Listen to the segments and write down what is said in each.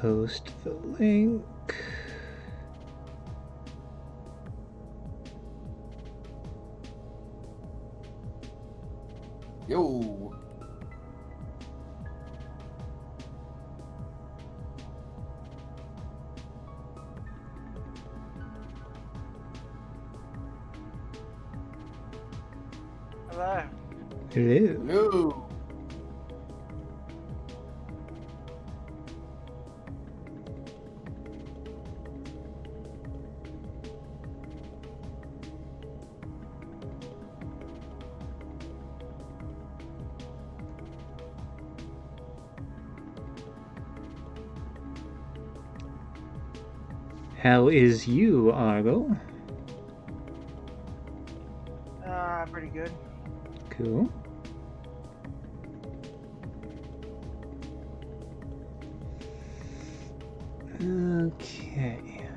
post the link. Yo. Hello. Hello. Hello. How is you, Argo? Pretty good. Cool. Okay.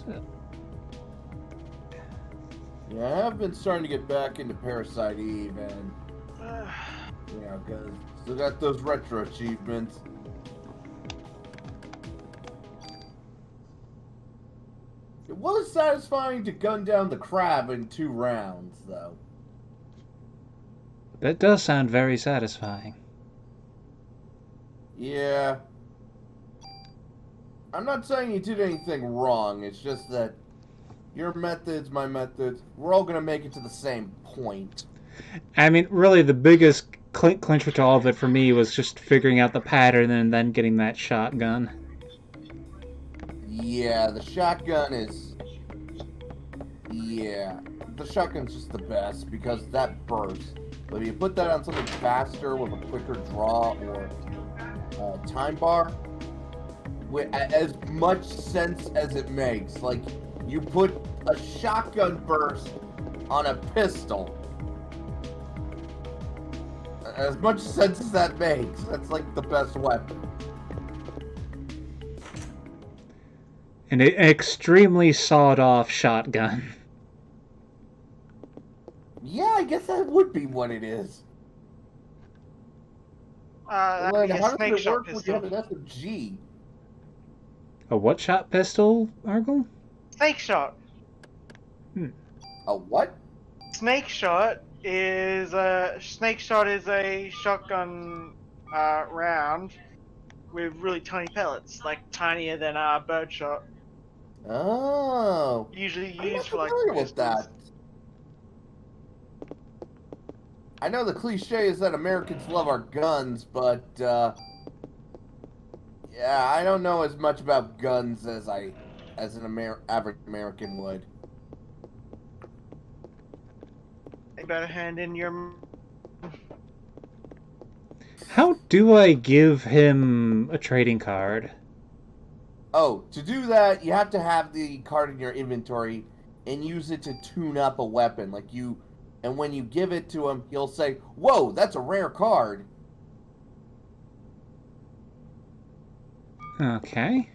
So, Yeah, I've been starting to get back into Parasite Eve, and because still got those retro achievements. It was satisfying to gun down the crab in 2 rounds, though. that does sound very satisfying. Yeah. I'm not saying you did anything wrong, it's just that your methods, my methods, we're all gonna make it to the same point. I mean, really, the biggest clincher to all of it for me was just figuring out the pattern and then getting that shotgun. Yeah, the shotgun is... Yeah. The shotgun's just the best, because that burst. But if you put that on something faster with a quicker draw or time bar, with as much sense as it makes. Like, you put a shotgun burst on a pistol. As much sense as that makes, that's like the best weapon. An extremely sawed-off shotgun. Yeah, I guess that would be what it is. That'd Like, be a how does snake it shot work when you pistol. have an SMG? A what shot pistol, Argo? Snake shot. A what? Snake shot is a shotgun round with really tiny pellets, like tinier than a bird shot. Oh. Usually I'm not used for like familiar with pistols. that. I know the cliche is that Americans love our guns, but yeah, I don't know as much about guns as an average American would. You better hand in your. How do I give him a trading card? Oh, to do that, you have to have the card in your inventory and use it to tune up a weapon. And when you give it to him, he'll say, "Whoa, that's a rare card." Okay.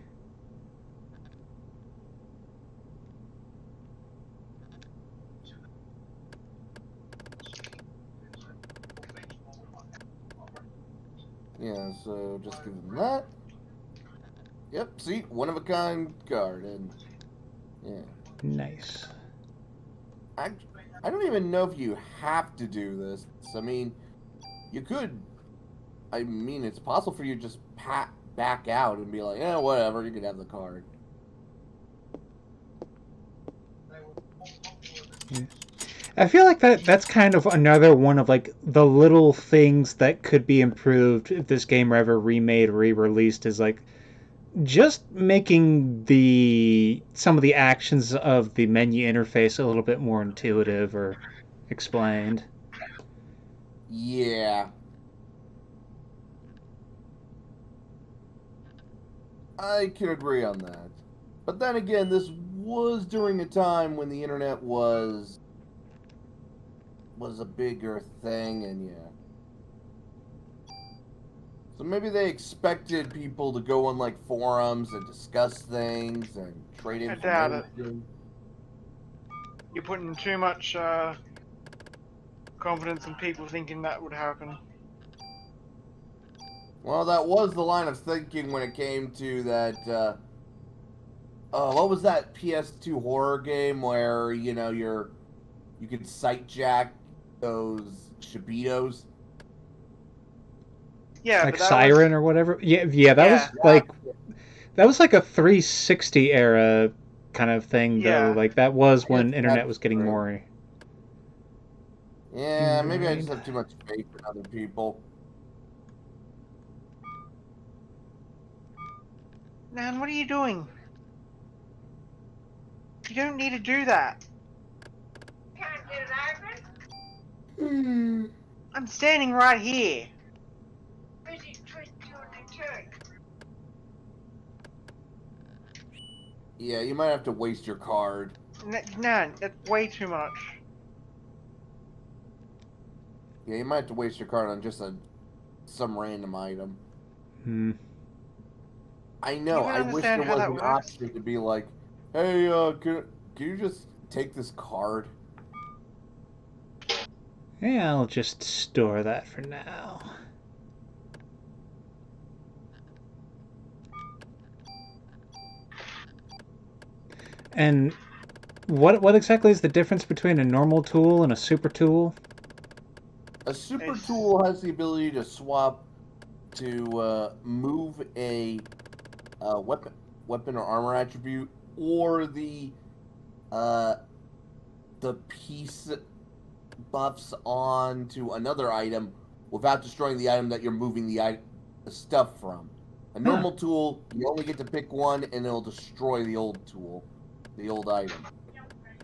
Yeah, so just give him that. Yep, see, one of a kind card, and yeah. Nice. I don't even know if you have to do this. I mean, you could. I mean, it's possible for you to just back out and be like, "Yeah, whatever, you can have the card." Yeah. I feel like that's kind of another one of like the little things that could be improved if this game were ever remade, re-released, is like just making some of the actions of the menu interface a little bit more intuitive or explained. Yeah, I can agree on that. But then again, this was during a time when the internet was a bigger thing, and yeah. So maybe they expected people to go on like forums and discuss things and trade I doubt it. information. You're putting too much confidence in people thinking that would happen. Well, that was the line of thinking when it came to that. What was that PS2 horror game where you could sight jack those Shibitos? Yeah, Like but that was Siren or whatever. Yeah, that yeah, was like a 360 era kind of thing though. yeah. Like that was I guess when internet that's was getting true. more Yeah, maybe I humanoid. just have too much faith in other people. Man, what are you doing? You don't need to do that. Hmm. I'm standing right here. Yeah, you might have to waste your card. No, that's way too much. Yeah, you might have to waste your card on just some random item. Hmm. I Do you know. even I wish understand there how was that an works? option to be like, hey, can you just take this card? Yeah, I'll just store that for now. And what exactly is the difference between a normal tool and a super tool? A super It's tool has the ability to swap to move a weapon or armor attribute, or uh, the piece buffs onto another item without destroying the item that you're moving the stuff from. A Huh. normal tool, you only get to pick one, and it'll destroy the old tool, the old item.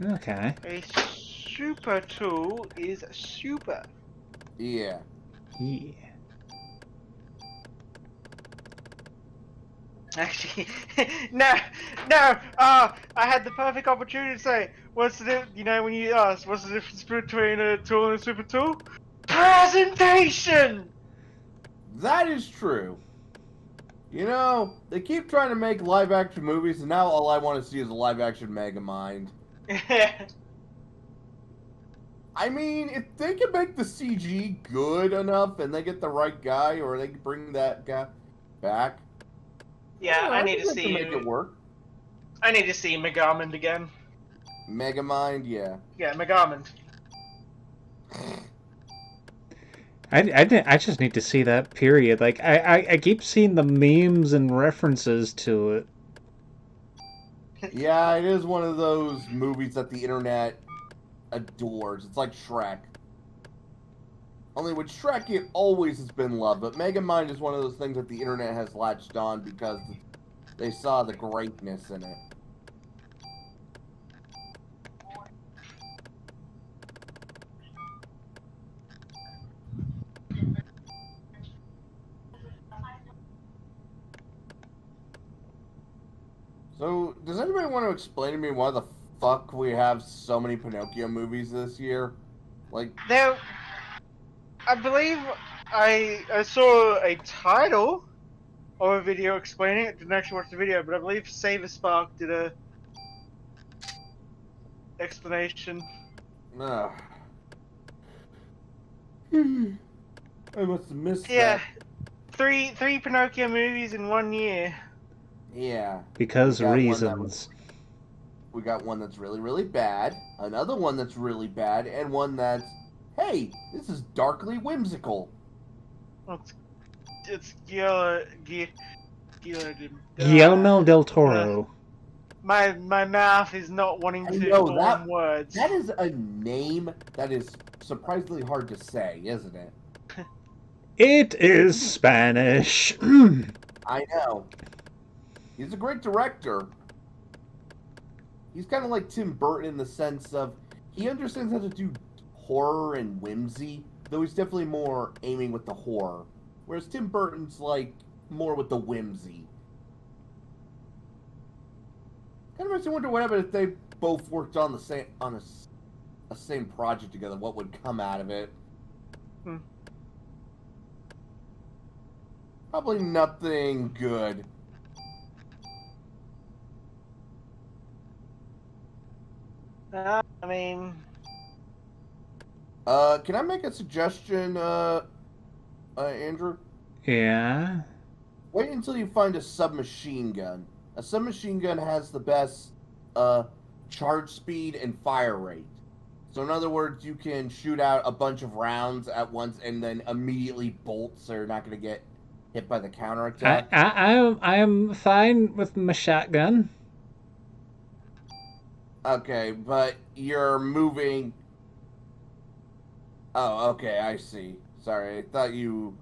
Okay. a super tool is super. Yeah. Yeah. Actually, no, no. I had the perfect opportunity to say, what's the when you ask, what's the difference between a tool and a super tool? Presentation. That is true. They keep trying to make live action movies, and now all I want to see is a live action Megamind. I mean, if they can make the CG good enough and they get the right guy, or they can bring that guy back, Yeah, I I need think to they can see make it work. I need to see Megamond again. Megamind, yeah. Yeah, Megamond. I just need to see that period. Like I keep seeing the memes and references to it. Yeah, it is one of those movies that the internet adores. It's like Shrek. Only with Shrek, it always has been loved, but Megamind is one of those things that the internet has latched on because they saw the greatness in it. So, does anybody want to explain to me why the fuck we have so many Pinocchio movies this year? Like, There, I believe I saw a title of a video explaining it. Didn't actually watch the video, but I believe Save a Spark did a explanation. ugh. I must have missed Yeah, that. three Pinocchio movies in 1 year. Yeah. We Because got one that reasons. we got one that's really, really bad, another one that's really bad, and one that's, hey, this is darkly whimsical. It's Guillermo. Guillermo del Uh, Toro. my mouth is not wanting I to know form words. that is a name that is surprisingly hard to say, isn't it? It is Spanish. I know. He's a great director. He's kind of like Tim Burton in the sense of he understands how to do horror and whimsy, though he's definitely more aiming with the horror. Whereas Tim Burton's like more with the whimsy. Kind of makes me wonder what happened if they both worked on a same project together. What would come out of it? Hmm. Probably nothing good. I mean, Can I make a suggestion, Andrew? Yeah. Wait until you find a submachine gun. A submachine gun has the best charge speed and fire rate. So in other words, you can shoot out a bunch of rounds at once and then immediately bolt, so you're not going to get hit by the counterattack. I'm fine with my shotgun. Okay, but you're moving. Oh, okay, I see. Sorry, I thought you.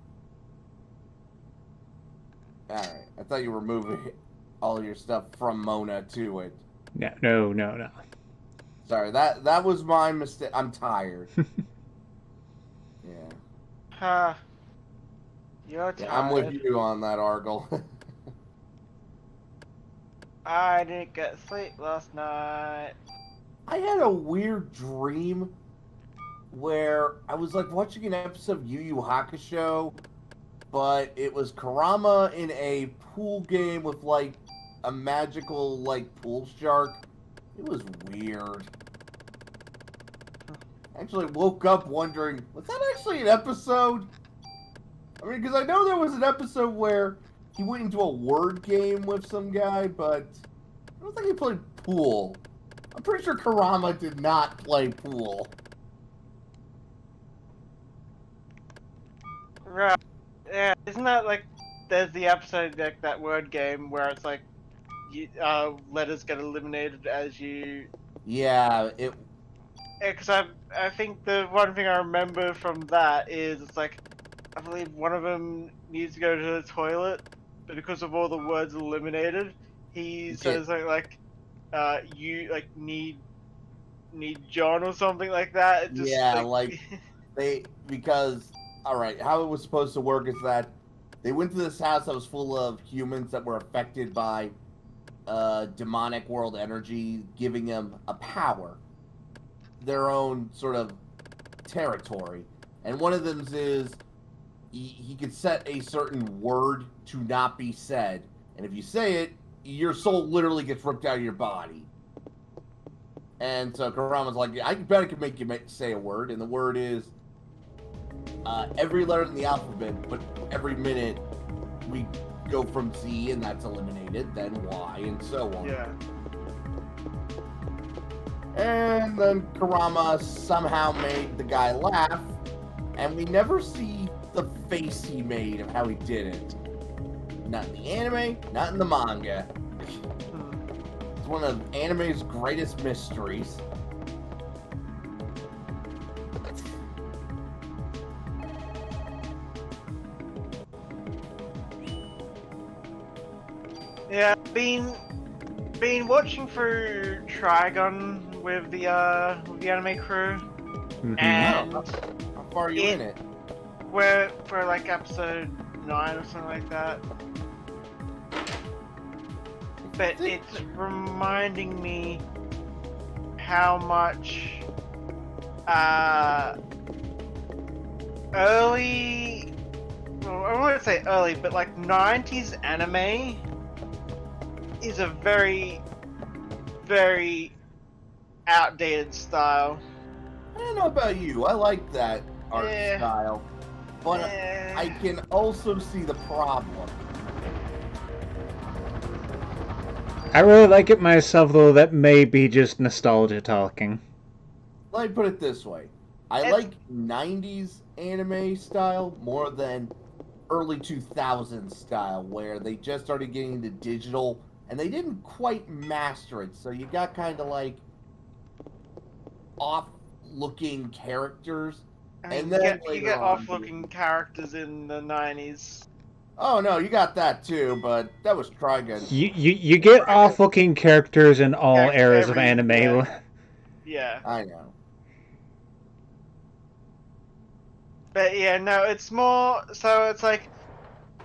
All right, I thought you were moving all your stuff from Mona to it. No, no, no, no. Sorry, that was my mistake. I'm tired. Yeah. Huh. You're Yeah, I'm with tired. you on that, Argle. I didn't get sleep last night. I had a weird dream where I was like watching an episode of Yu Yu Hakusho, but it was Kurama in a pool game with like a magical like pool shark. It was weird. I actually woke up wondering, was that actually an episode? I mean, because I know there was an episode where he went into a word game with some guy, but I don't think he played pool. I'm pretty sure Kurama did not play pool. Right. Yeah, isn't that like there's the episode like that word game where it's like you, letters get eliminated as you. Yeah, it. Because I think the one thing I remember from that is it's like I believe one of them needs to go to the toilet, but because of all the words eliminated, he says something like you like need John or something like that. It just Yeah, like because all right, how it was supposed to work is that they went to this house that was full of humans that were affected by demonic world energy, giving them a power, their own sort of territory, and one of them is he could set a certain word to not be said, and if you say it, your soul literally gets ripped out of your body. And so Kurama's like, I bet I can make you say a word, and the word is every letter in the alphabet, but every minute we go from Z, and that's eliminated, then Y, and so on. Yeah. And then Kurama somehow made the guy laugh, and we never see the face he made of how he did it. Not in the anime, not in the manga. It's one of anime's greatest mysteries. Yeah, been watching through Trigon with the anime crew, and How far are you in it? we're for like episode 9 or something like that. But it's reminding me how much early, well, I wouldn't say early, but like 90s anime is a very, very outdated style. I don't know about you. I like that art style, but I can also see the problem. I really like it myself, though. That may be just nostalgia talking. Let me put it this way. I like 90s anime style more than early 2000s style, where they just started getting into digital, and they didn't quite master it, so you got kind of like off-looking characters. I mean, And then you get off-looking characters in the 90s. Oh no, you got that too, but that was Trigun. You get off-looking characters in all eras of anime. Yeah. I know. But yeah, no, it's more, so it's like,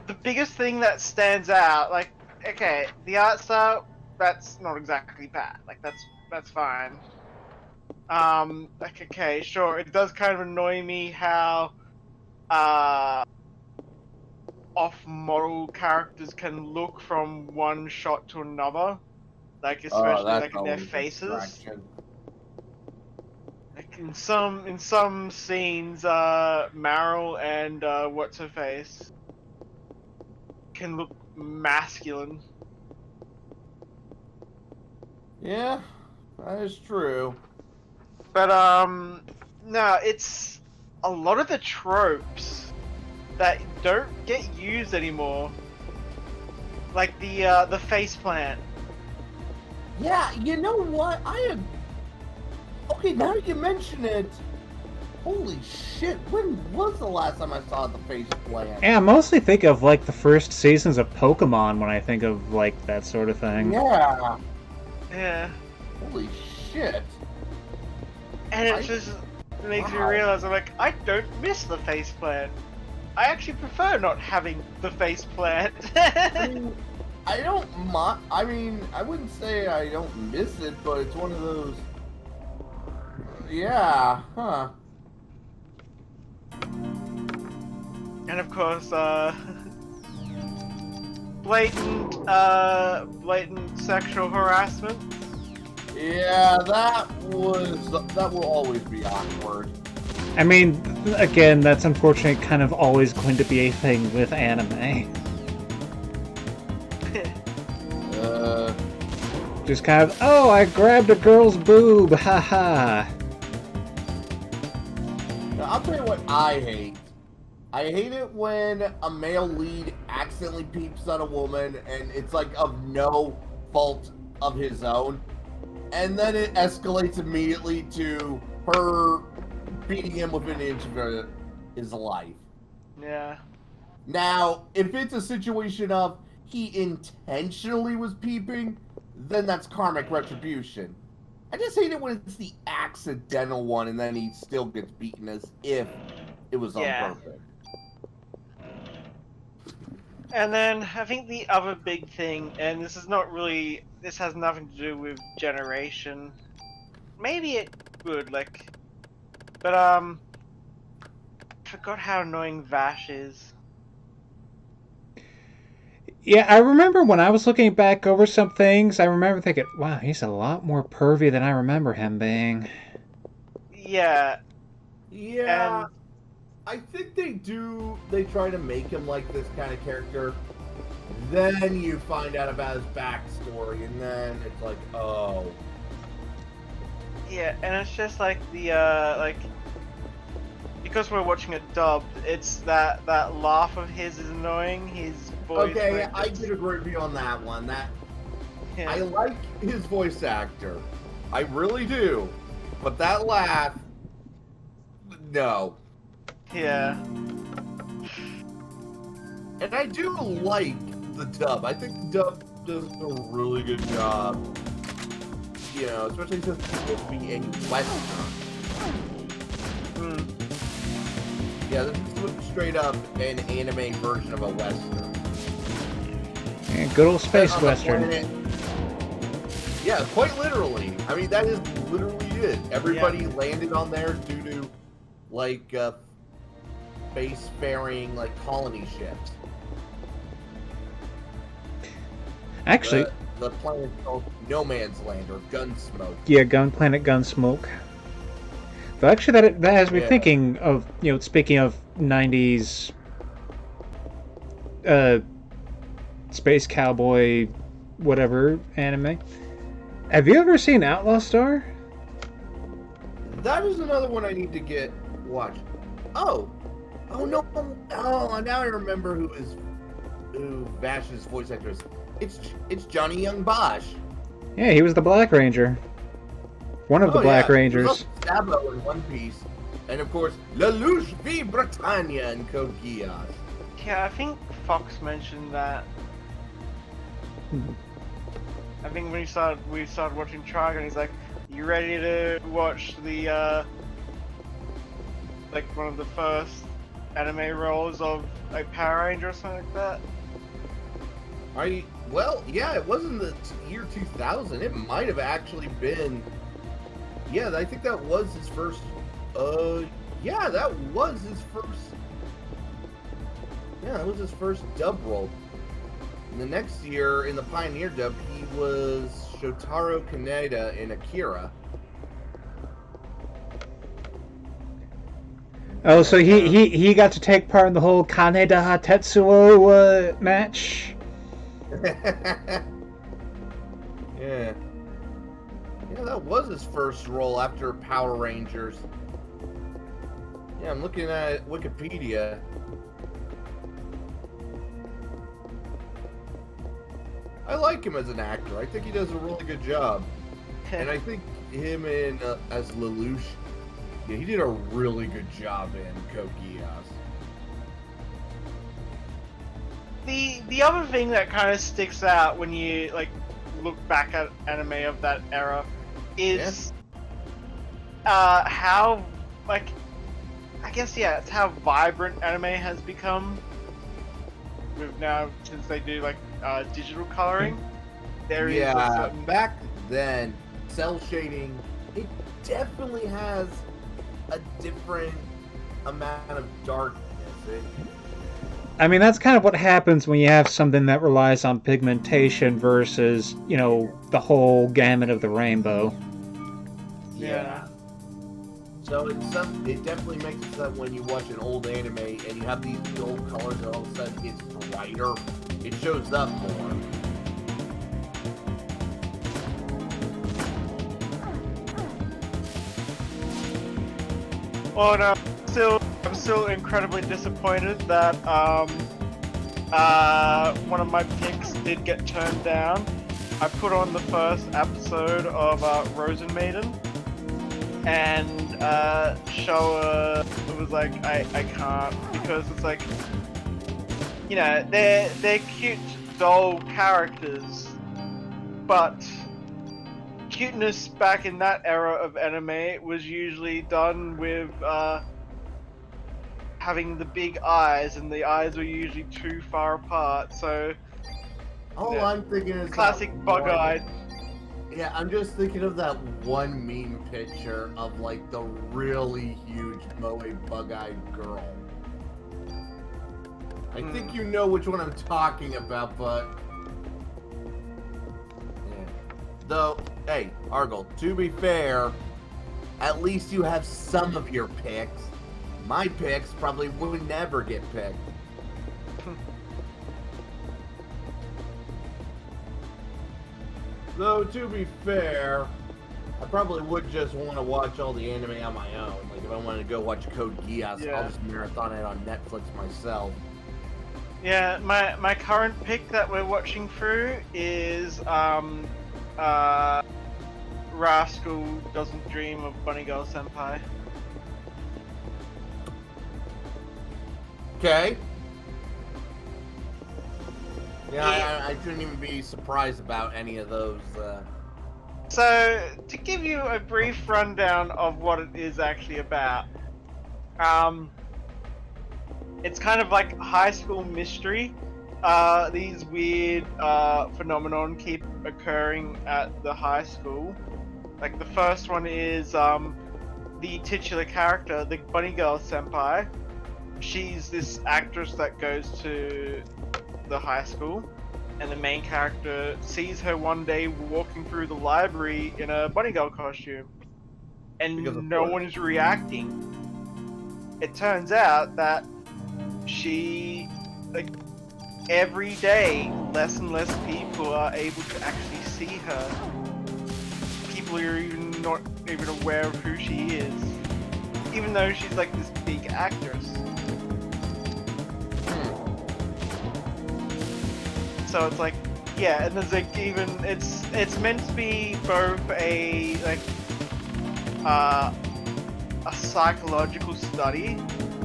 the biggest thing that stands out, like, okay, the art style, that's not exactly bad, like, that's fine. Like, okay, sure, it does kind of annoy me how, off-model characters can look from one shot to another, like, especially, like, in their faces. Like in some scenes, Meryl and what's her face, can look masculine. Yeah, that is true. But no, it's a lot of the tropes that don't get used anymore. Like the face plant. Yeah, you know what? Okay, now you mention it. Holy shit! When was the last time I saw the face plant? Yeah, I mostly think of like the first seasons of Pokemon when I think of like that sort of thing. Yeah. Yeah. Holy shit. And it just makes me realize, I'm like, I don't miss the face plant. I actually prefer not having the face plant. I don't mind. I mean, I wouldn't say I don't miss it, but it's one of those. Yeah, huh. And of course, blatant sexual harassment. Yeah, that will always be awkward. I mean, again, that's unfortunately kind of always going to be a thing with anime. Just kind of, oh, I grabbed a girl's boob, haha. Now, I'll tell you what I hate. I hate it when a male lead accidentally peeps on a woman and it's like of no fault of his own. And then it escalates immediately to her beating him within an inch of his life. Yeah. Now, if it's a situation of he intentionally was peeping, then that's karmic retribution. I just hate it when it's the accidental one and then he still gets beaten as if it was on purpose. And then I think the other big thing, and this has nothing to do with generation. Maybe it would, but I forgot how annoying Vash is. Yeah, I remember when I was looking back over some things, I remember thinking, wow, he's a lot more pervy than I remember him being. Yeah. Yeah. And I think they try to make him like this kind of character. Then you find out about his backstory, and then it's like, oh. Yeah, and it's just like because we're watching it dubbed, it's that laugh of his is annoying. His voice. Okay, I did agree with you on that one. I like his voice actor, I really do, but that laugh, no. Yeah. And I do like the dub. I think the dub does a really good job. You know, especially since it's supposed to be a Western. Yeah, this is straight up an anime version of a Western. Yeah, good old space Western. Yeah, quite literally. I mean, that is literally it. Everybody landed on there due to, like, space-faring, like, colony ships. Actually, the planet called No Man's Land or Gunsmoke. Yeah, Planet Gunsmoke. But actually, that has me thinking of, speaking of 90s space cowboy whatever anime. Have you ever seen Outlaw Star? That is another one I need to watch. Oh no! Oh, now I remember who Vash's voice actor is. It's Johnny Young Bosch. Yeah, he was the Black Ranger. One of the Black Rangers. Sabo in One Piece, and of course, La Luche v Britannia in Code Geass. Yeah, I think Fox mentioned that. I think when we started watching Trigon, he's like, "You ready to watch the like one of the first anime roles of a Power Ranger or something like that?" Well, yeah, it wasn't the year 2000. It might have actually been. Yeah, I think that was his first. Yeah, that was his first. Yeah, that was his first dub role. And the next year, in the Pioneer dub, he was Shotaro Kaneda in Akira. Oh, so And, he got to take part in the whole Kaneda Tetsuo match. yeah. Yeah, that was his first role after Power Rangers. Yeah, I'm looking at Wikipedia. I like him as an actor. I think he does a really good job. And I think him in as Lelouch, yeah, he did a really good job in Code Geass. The other thing that kind of sticks out when you like look back at anime of that era is how like I guess it's how vibrant anime has become. With now since they do like digital coloring, there is a certain... back then cell shading, it definitely has a different amount of darkness. I mean, that's kind of what happens when you have something that relies on pigmentation versus, you know, the whole gamut of the rainbow. Yeah. So it definitely makes it so that when you watch an old anime and you have these dull colors and all of a sudden it's brighter, it shows up more. Oh no, I'm still incredibly disappointed that one of my picks did get turned down. I put on the first episode of Rosen Maiden, and Showa was like, I can't, because it's like, you know, they're cute doll characters, but cuteness back in that era of anime was usually done with having the big eyes, and the eyes were usually too far apart, so All I'm thinking is classic bug-eyed. Yeah, I'm just thinking of that one meme picture of like the really huge moe bug-eyed girl. I think you know which one I'm talking about, but yeah. Though, hey, Argyle, to be fair, at least you have some of your picks. My picks probably would never get picked. Though, to be fair, I probably would just want to watch all the anime on my own. Like, if I wanted to go watch Code Geass, I'll just marathon it on Netflix myself. Yeah, my current pick that we're watching through is Rascal Doesn't Dream of Bunny Girl Senpai. Okay. Yeah, I shouldn't even be surprised about any of those. So, to give you a brief rundown of what it is actually about, it's kind of like high school mystery. These weird phenomenon keep occurring at the high school. Like the first one is the titular character, the Bunny Girl Senpai. She's this actress that goes to the high school, and the main character sees her one day walking through the library in a bunny girl costume, and no one is reacting. It turns out that she, like, every day less and less people are able to actually see her. People are even not even aware of who she is, even though she's like this big actress. So it's like, yeah, and there's like even it's meant to be both a like a psychological study.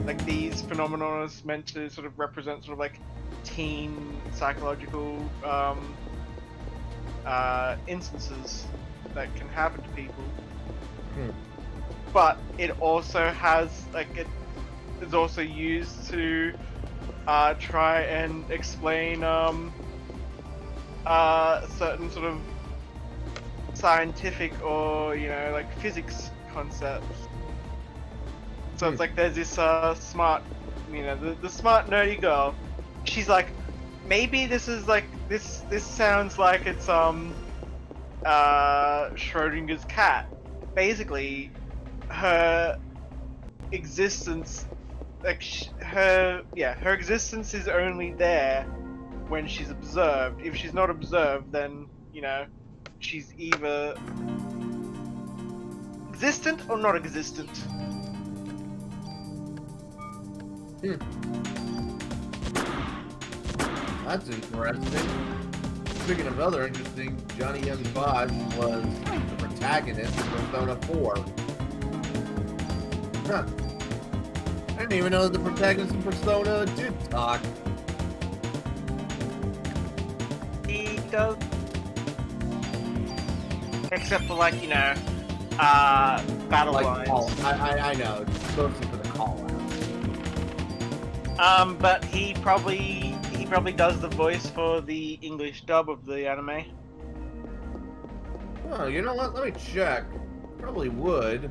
Like these phenomena is meant to sort of represent sort of like teen psychological instances that can happen to people. But it also has like it is also used to try and explain certain sort of scientific or, you know, like physics concepts. So it's like there's this smart, you know, the smart nerdy girl. She's like, maybe this is like this sounds like it's Schrodinger's cat. Basically, her existence, like her existence is only there when she's observed. If she's not observed, then she's either existent or not existent. That's interesting. Speaking of other interesting, Johnny Young Bosch was the protagonist in Persona 4. Huh. I didn't even know that the protagonist in Persona did talk. He does. Except for battle lines. I know, it's mostly for the call out. But he probably does the voice for the English dub of the anime. Oh, you know what? Let me check. Probably would.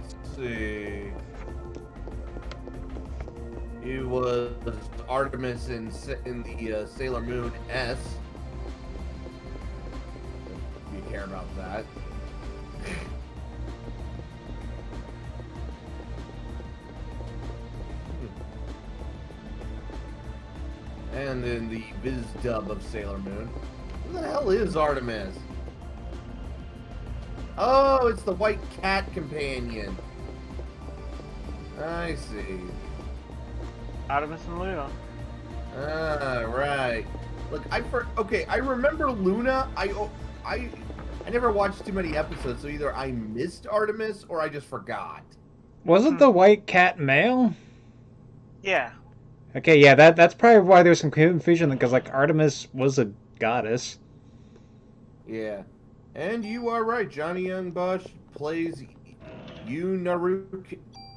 Let's see. He was Artemis in the Sailor Moon S. If you care about that. And in the Viz dub of Sailor Moon. Who the hell is Artemis? Oh, it's the white cat companion. I see. Artemis and Luna. Ah, right. Look, I remember Luna. I never watched too many episodes, so either I missed Artemis or I just forgot. Wasn't the white cat male? Yeah. Okay, yeah, that's probably why there's some confusion, because Artemis was a goddess. Yeah. And you are right, Johnny Young Bosch plays Yu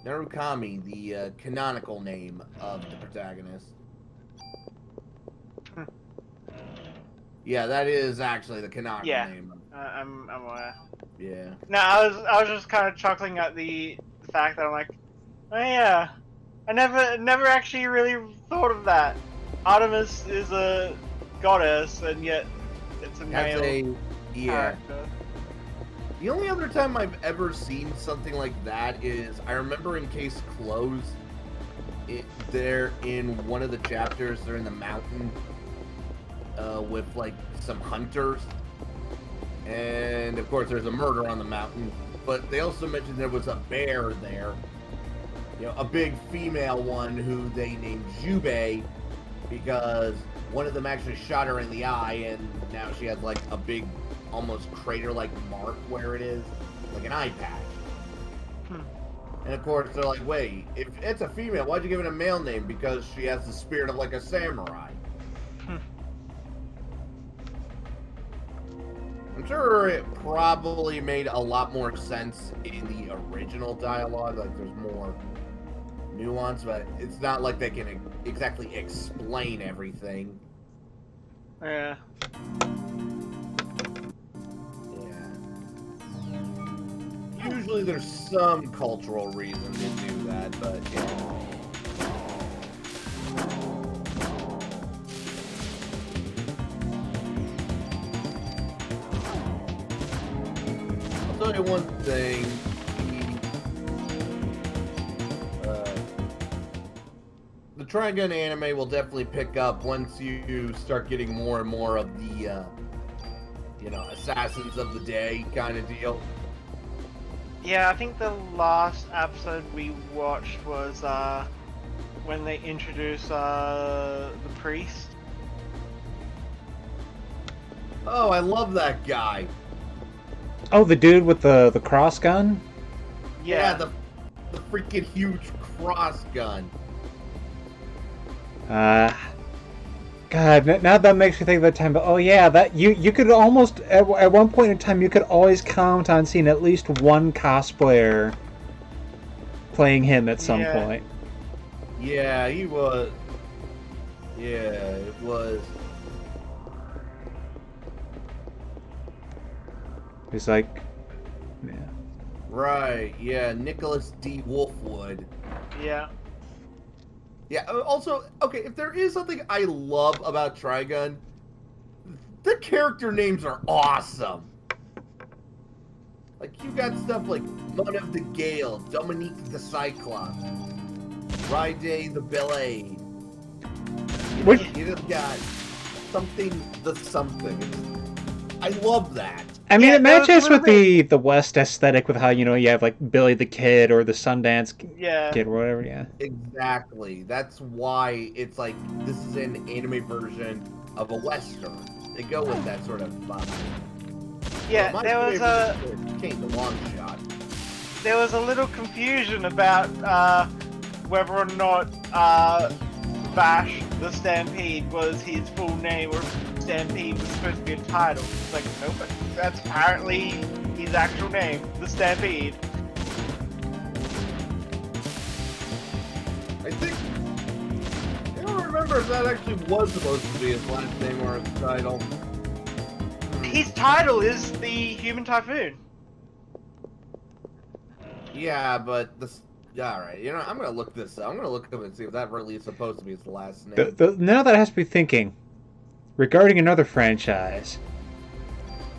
Narukami, the canonical name of the protagonist. Yeah, that is actually the canonical name. I'm aware. Yeah. No, I was just kind of chuckling at the fact that I'm like, oh yeah, I never actually really thought of that. Artemis is a goddess, and yet it's a male character. The only other time I've ever seen something like that is I remember in Case Closed. They're in one of the chapters. They're in the mountain with some hunters, and of course there's a murder on the mountain. But they also mentioned there was a bear there. A big female one who they named Jubei because one of them actually shot her in the eye, and now she has a big, almost crater-like mark where it is, like an eye patch. And of course they're like, wait, if it's a female, why'd you give it a male name? Because she has the spirit of a samurai. I'm sure it probably made a lot more sense in the original dialogue, there's more nuance, but it's not like they can exactly explain everything. Yeah. Usually there's some cultural reason to do that, but yeah. I'll tell you one thing. The Trigun anime will definitely pick up once you start getting more and more of the, Assassins of the Day kind of deal. Yeah, I think the last episode we watched was when they introduced the priest. Oh, I love that guy. Oh, the dude with the cross gun? Yeah, the freaking huge cross gun. God, now that makes me think of the time. But oh yeah, that you could almost at one point in time you could always count on seeing at least one cosplayer playing him at some point. Yeah, he was. Yeah, it was. He's like, yeah. Right. Yeah, Nicholas D. Wolfwood. Yeah. Yeah, also, okay, if there is something I love about Trigun, the character names are awesome. Like, you got stuff like Mud of the Gale, Dominique the Cyclops, Friday the Blade. You just got something the something. I love that. I mean, Yeah, it that was matches a with little the West aesthetic with how, you have like Billy the Kid or the Sundance Yeah. Kid or whatever, yeah. Exactly. That's why it's like, this is an anime version of a Western. They go with that sort of vibe. Yeah, My there was favorite is Kate the Long Shot. there was a little confusion about whether or not Bash the Stampede was his full name or if Stampede was supposed to be a title. It's like, nope, that's apparently his actual name, the Stampede. I think... I don't remember if that actually was supposed to be his last name or his title. His title is the Human Typhoon. Yeah, but this... Alright, I'm gonna look this up. I'm gonna look up and see if that really is supposed to be his last name. Now that has to be thinking, regarding another franchise,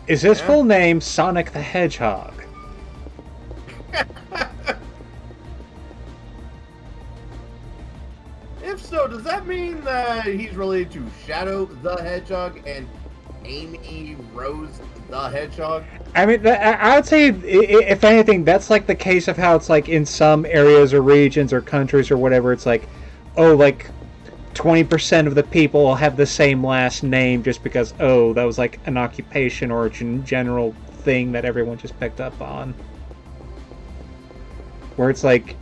is his full name Sonic the Hedgehog? If so, does that mean that he's related to Shadow the Hedgehog and Amy Rose the Hedgehog? I mean, I would say, if anything, that's like the case of how it's like in some areas or regions or countries or whatever, it's like, oh, like 20% of the people have the same last name just because, oh, that was like an occupation or a general thing that everyone just picked up on. Where it's like,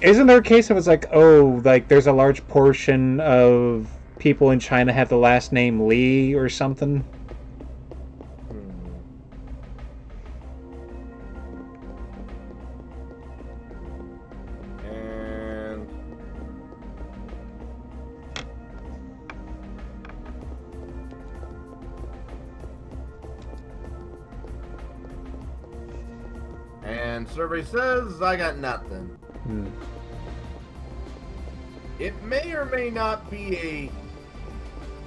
isn't there a case of it's like, oh, like there's a large portion of people in China have the last name Li or something? And survey says I got nothing. It may or may not be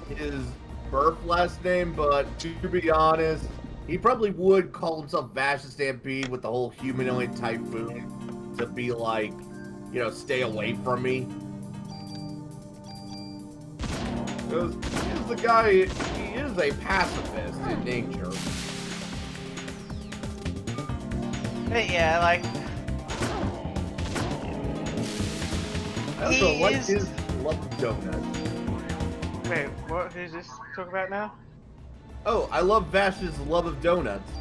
his birth last name, but to be honest, he probably would call himself Vash the Stampede with the whole humanoid typhoon to be like, stay away from me. Because he's the guy, he is a pacifist in nature. Yeah, like... I also like his love of donuts. Wait, what? Who's this talking about now? Oh, I love Vash's love of donuts.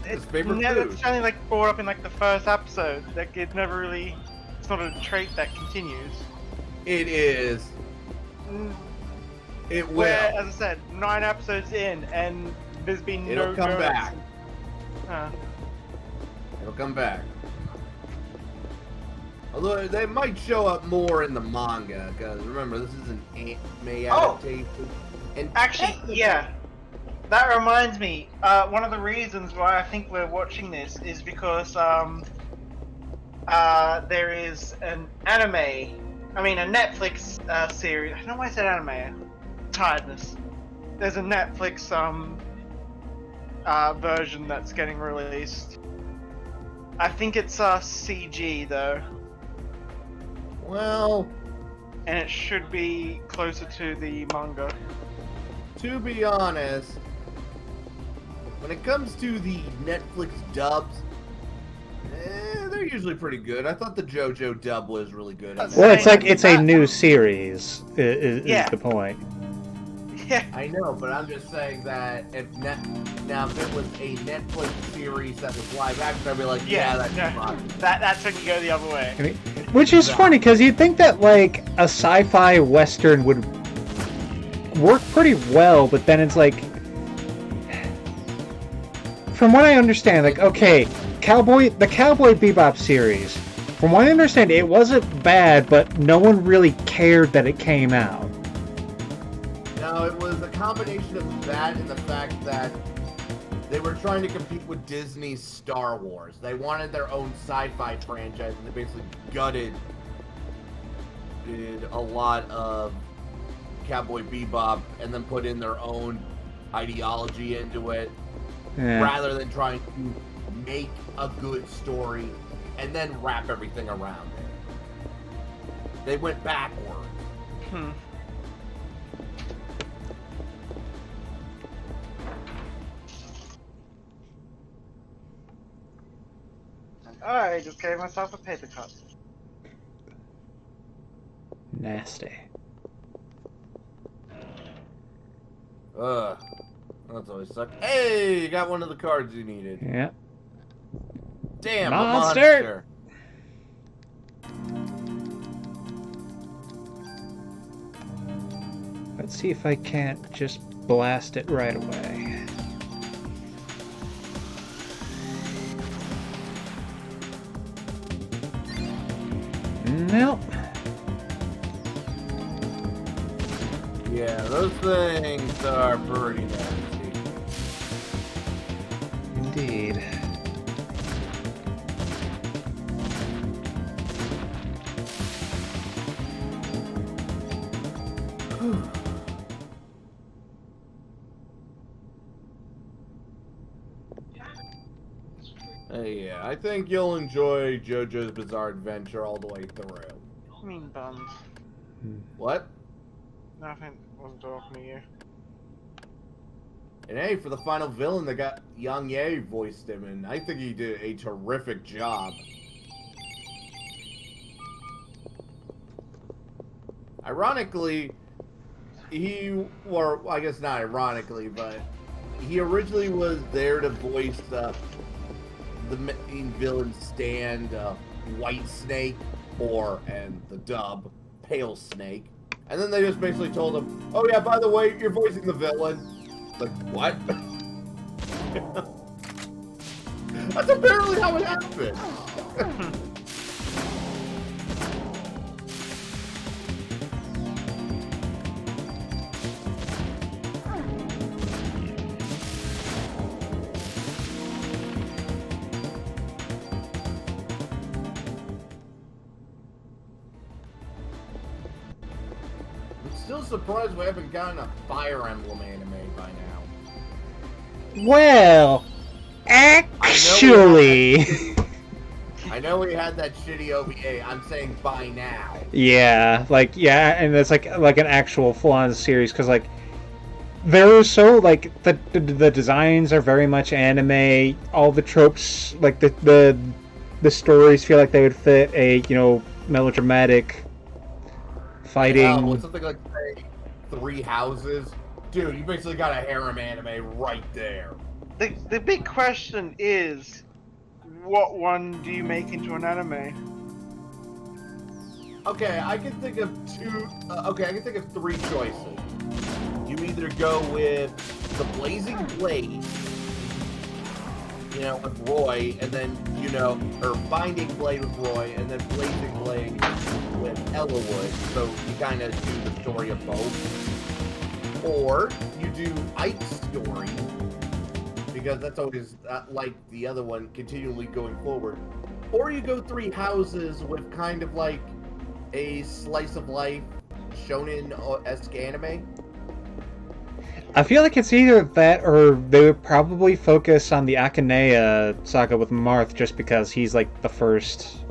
His favorite food. It's only like brought up in like the first episode. Like it never really... It's not a trait that continues. It is. It will. Where, as I said, 9 episodes in, and there's been no... It'll come back. Huh. It'll come back. Although they might show up more in the manga, because remember, this is an anime adaptation. And actually, yeah. That reminds me, one of the reasons why I think we're watching this is because there is an anime, a Netflix series. I don't know why I said anime. Tiredness. There's a Netflix version that's getting released. I think it's CG though. Well, and it should be closer to the manga. To be honest, when it comes to the Netflix dubs, they're usually pretty good. I thought the JoJo dub was really good. Well, it's like it's a new series. Is the point? Yeah. I know, but I'm just saying that if it was a Netflix series that was live action, I'd be like, that's fine. That's when you go the other way. Which is funny, because you'd think that like a sci-fi western would work pretty well, but then it's like, from what I understand, like, okay, the Cowboy Bebop series, from what I understand, it wasn't bad, but no one really cared that it came out. No, it was a combination of that and the fact that they were trying to compete with Disney's Star Wars. They wanted their own sci-fi franchise, and they basically did a lot of Cowboy Bebop, and then put in their own ideology into it. Yeah. rather than trying to make a good story and then wrap everything around it. They went backward. Hmm. I just gave myself a paper cut. Nasty. Ugh. That's always suck. Hey, you got one of the cards you needed. Yeah. Damn, Monster! a monster. Let's see if I can't just blast it right away. Nope. Yeah, those things are pretty nasty. Indeed. Hey, yeah, I think you'll enjoy JoJo's Bizarre Adventure all the way through. I mean buns. What? Nothing. Wasn't talking to you. And hey, for the final villain, they got Yang Ye voiced him, and I think he did a terrific job. Ironically, or I guess not ironically, but he originally was there to voice the main villain stand, White Snake, and the dub, Pale Snake. And then they just basically told him, oh yeah, by the way, you're voicing the villain. Like, what? That's apparently how it happened. Still surprised we haven't gotten a Fire Emblem anime by now. Well, actually. I know we had that shitty OVA. I'm saying by now. Yeah, and it's like an actual full-on series because like they're so like the designs are very much anime. All the tropes, like the stories feel like they would fit a melodramatic fighting. With something like say 3 Houses, dude, you basically got a harem anime right there. The big question is, what one do you make into an anime? Okay, I can think of 2. I can think of 3 choices. You either go with the Blazing Blade, with Roy, and then or Binding Blade with Roy, and then Blazing Blade with Ellawood. So you kind of do the story of both. Or you do Ike's story, because that's always like the other one, continually going forward. Or you go 3 Houses with kind of like a slice of life shonen-esque anime. I feel like it's either that or they would probably focus on the Akanea saga with Marth just because he's like the first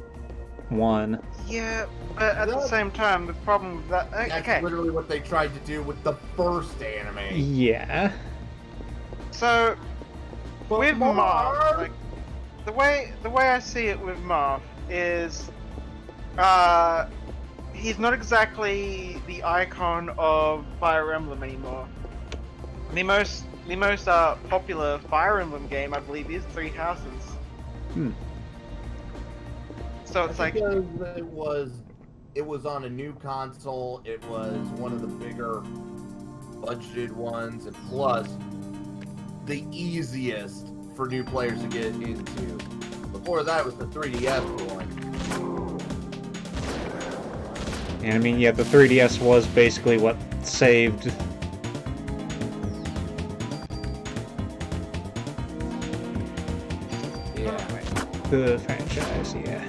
one. Yeah, but at the same time, the problem with that... That's literally what they tried to do with the first anime. Yeah. So, But with Marth, like, the way I see it with Marth is, he's not exactly the icon of Fire Emblem anymore. The most popular Fire Emblem game, I believe, is 3 Houses. So it's like because it was on a new console. It was one of the bigger budgeted ones, and plus the easiest for new players to get into. Before that was the 3DS one. And I mean, yeah, the 3DS was basically what saved the franchise, yeah.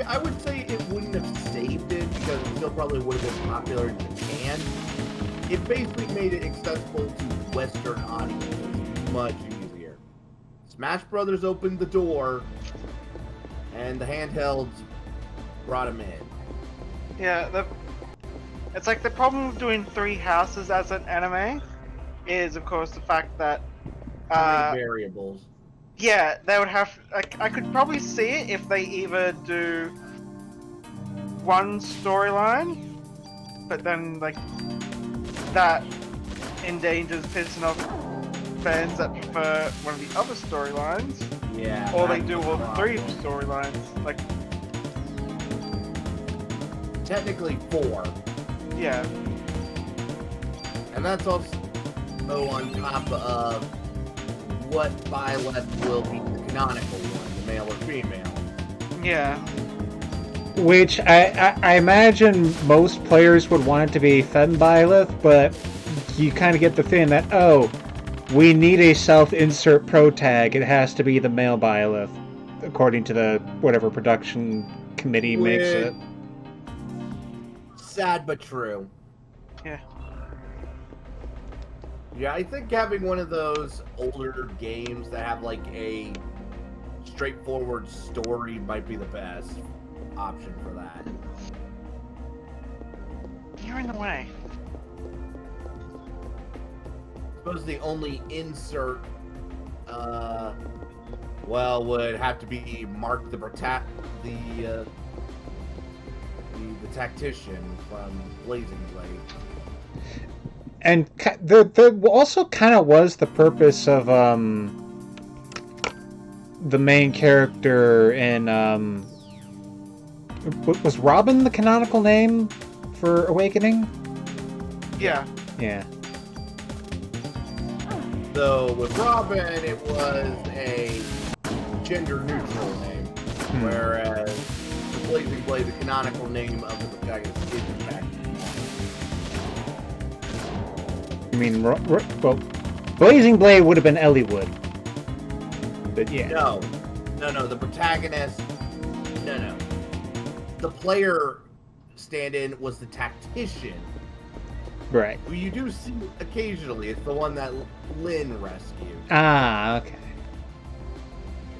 I would say it wouldn't have saved it because it still probably would have been popular in Japan. It basically made it accessible to Western audiences, much easier. Smash Brothers opened the door, and the handhelds brought them in. Yeah, it's like the problem with doing 3 houses as an anime is, of course, the fact that Too many variables. yeah, they would have. Like, I could probably see it if they either do one storyline, but then like that endangers pissing off fans that prefer one of the other storylines. Yeah. Or they do all 3 storylines. Like, technically 4. yeah. And that's also on top of what Byleth will be the canonical one, the male or female. Yeah. Which I imagine most players would want it to be Fembyleth, but you kind of get the feeling that, oh, we need a self-insert pro tag. It has to be the male Byleth, according to the whatever production committee makes it. Sad but true. Yeah. Yeah, I think having one of those older games that have like a straightforward story might be the best option for that. You're in the way. I suppose the only insert, well, would have to be Mark the tactician from Blazing Blade. And there also kind of was the purpose of the main character in was Robin the canonical name for Awakening? Yeah. Yeah. Though with Robin, it was a gender-neutral name, whereas the Blazing Blade, the canonical name of the protagonist, is in fact. I mean, well, Blazing Blade would have been Elliewood. But yeah. No. The protagonist. No. The player stand-in was the tactician. Right. Who you do see occasionally. It's the one that Lynn rescued. Ah, okay.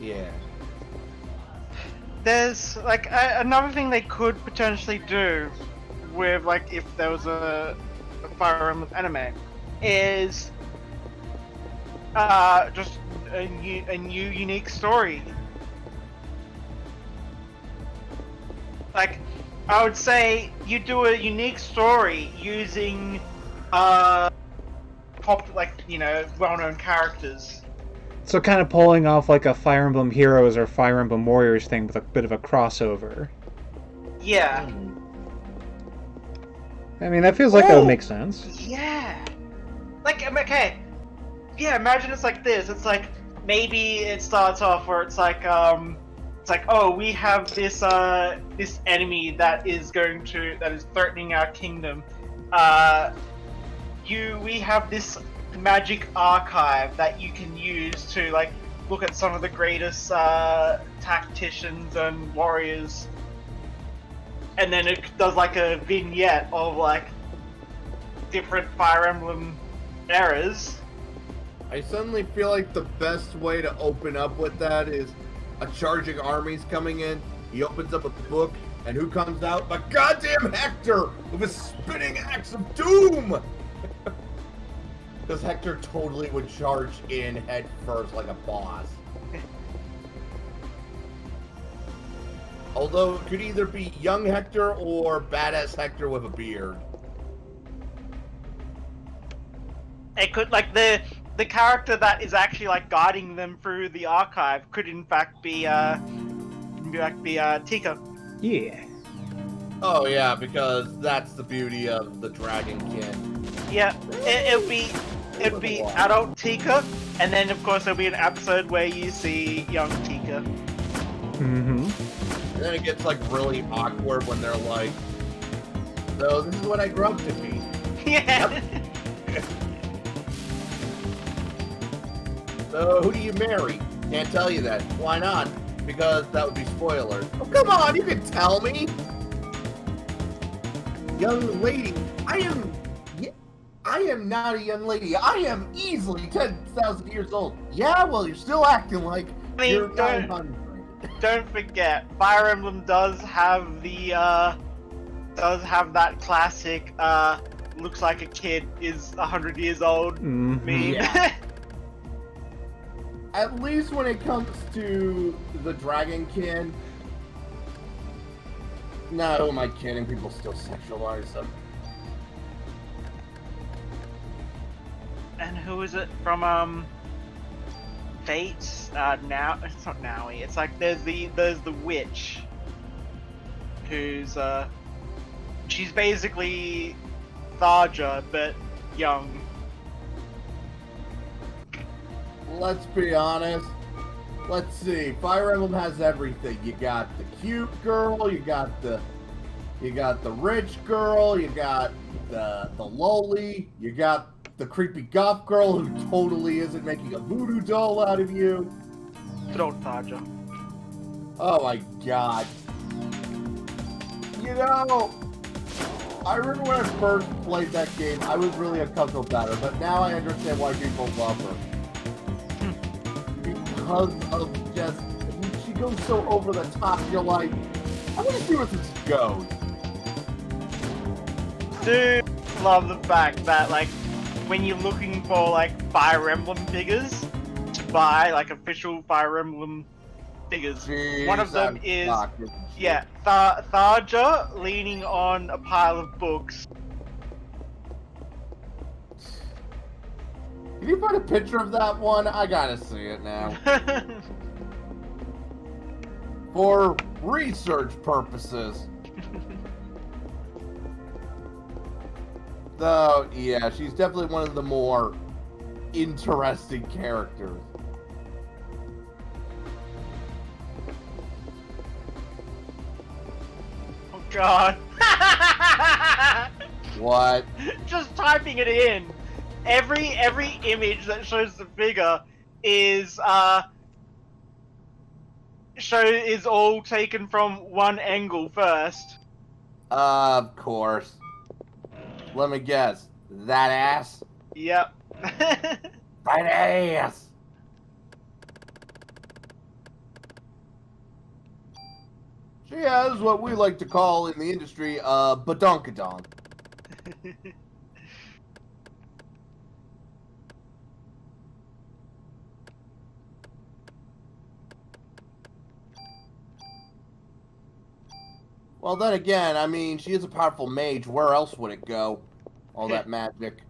Yeah. There's like another thing they could potentially do with like if there was a Fire Emblem anime is just a new unique story. Like, I would say you do a unique story using well-known characters. So kind of pulling off like a Fire Emblem Heroes or Fire Emblem Warriors thing with a bit of a crossover. Yeah. I mean, that feels like that would make sense. Yeah. Like, okay. Yeah, imagine it's like this. It's like, maybe it starts off where it's like, oh, we have this this enemy that is threatening our kingdom. We have this magic archive that you can use to like look at some of the greatest tacticians and warriors. And then it does like a vignette of like different Fire Emblem eras. I suddenly feel like the best way to open up with that is a charging army's coming in. He opens up a book, and who comes out? But goddamn Hector with a spinning axe of doom! Because Hector totally would charge in head first like a boss. Although it could either be young Hector or badass Hector with a beard. It could, like, the character that is actually like guiding them through the archive could in fact be Tika. Yeah. Oh yeah, because that's the beauty of the Dragonkin. Yeah, it'd be adult Tika, and then of course there'll be an episode where you see young Tika. Mm-hmm. And then it gets like really awkward when they're like, "So this is what I grew up to be." Yeah. Yep. So who do you marry? Can't tell you that. Why not? Because that would be spoilers. Oh come on, you can tell me. Young lady, I am. I am not a young lady. I am easily 10,000 years old. Yeah, well, you're still acting like I mean, you're don't- 900. Don't forget, Fire Emblem does have that classic looks like a kid is 100 years old meme. Yeah. At least when it comes to the Dragonkin. No, who am I kidding? People still sexualize them. And who is it from Fates? Now it's not Naui. It's like there's the witch who's she's basically Tharja but young. Let's be honest. Let's see. Fire Emblem has everything. You got the cute girl, you got the rich girl, you got the lowly, you got the creepy goth girl who totally isn't making a voodoo doll out of you. Good old Tharja. Oh my god. You know, I remember when I first played that game, I was really uncomfortable about her, but now I understand why people love her. Because of just, she goes so over the top, you're like, I want to see where this goes. Dude, love the fact that like when you're looking for like Fire Emblem figures to buy, like official Fire Emblem figures, Jeez, one of them I'm is shocked. Tharja leaning on a pile of books. Can you find a picture of that one? I gotta see it now. For research purposes. Though, yeah, she's definitely one of the more interesting characters. Oh god. What? Just typing it in. Every image that shows the figure is is all taken from one angle first. Of course. Let me guess. That ass? Yep. That ass! She has what we like to call in the industry, badonkadonk. Well, then again, I mean, she is a powerful mage. Where else would it go? All that magic.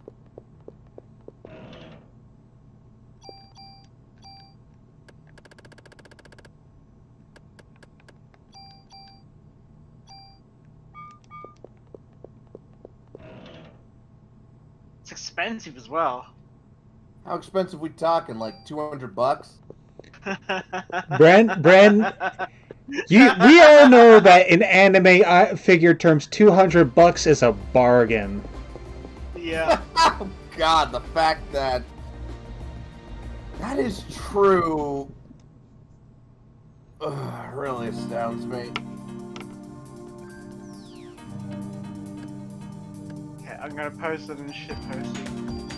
It's expensive as well. How expensive we talking? Like $200? Brent, we all know that in anime figure terms, $200 is a bargain. Yeah. Oh god, the fact that that is true really astounds me. Okay, I'm gonna post it in shit posting.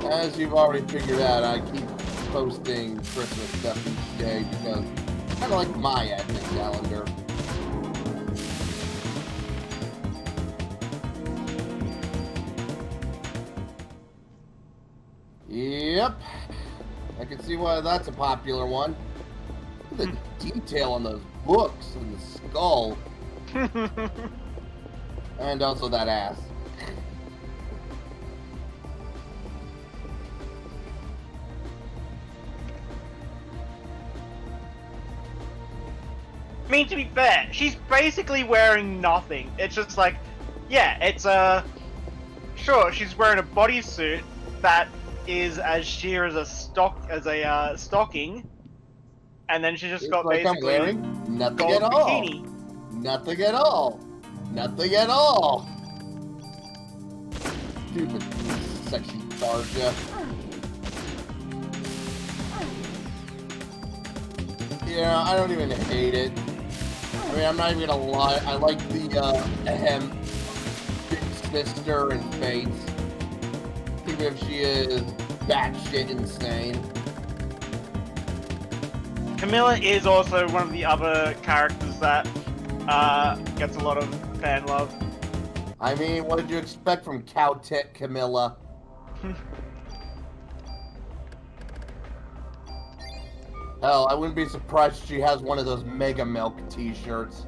Yeah. As you've already figured out, I keep posting Christmas stuff each day because I kind of like my advent calendar. Yep. I can see why that's a popular one. Look at the detail on those books and the skull. And also that ass. I mean, to be fair, she's basically wearing nothing. It's just like, yeah, it's sure, she's wearing a bodysuit that is as sheer as a stocking, and then she's just It's got like basically I'm wearing nothing gold at all. bikini. Nothing at all. Nothing at all. Stupid sexy Tharja. Yeah, I don't even hate it. I mean, I'm not even gonna lie. I like the big sister in Fate. Even if she is batshit insane. Camilla is also one of the other characters that gets a lot of fan love. I mean, what did you expect from Cowtit Camilla? Hell, I wouldn't be surprised if she has one of those Mega Milk t-shirts.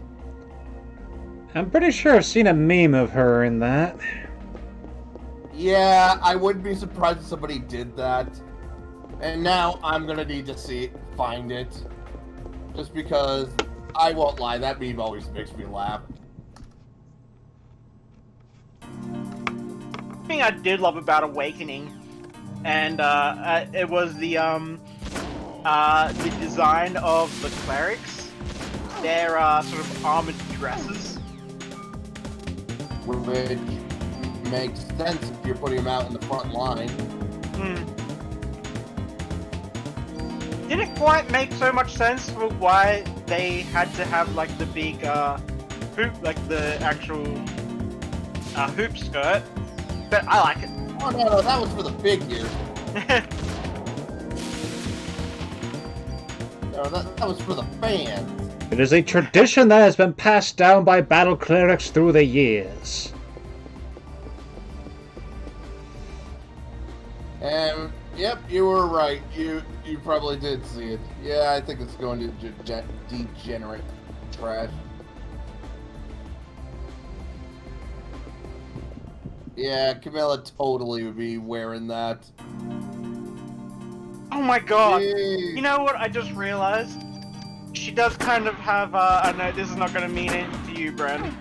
I'm pretty sure I've seen a meme of her in that. Yeah, I wouldn't be surprised if somebody did that. And now I'm gonna need to find it. Just because, I won't lie, that meme always makes me laugh. The thing I did love about Awakening, and it was the design of the clerics. Their sort of armored dresses. Which makes sense if you're putting them out in the front line. Didn't quite make so much sense for why they had to have like the big hoop, like the actual hoop skirt, but I like it. Oh no, that was for the figures. No, that was for the fans. It is a tradition that has been passed down by battle clerics through the years. And yep, you were right. You probably did see it. Yeah, I think it's going to degenerate trash. Yeah, Camilla totally would be wearing that. Oh my god! Yay. You know what? I just realized she does kind of have. I know this is not going to mean anything to you, Bren.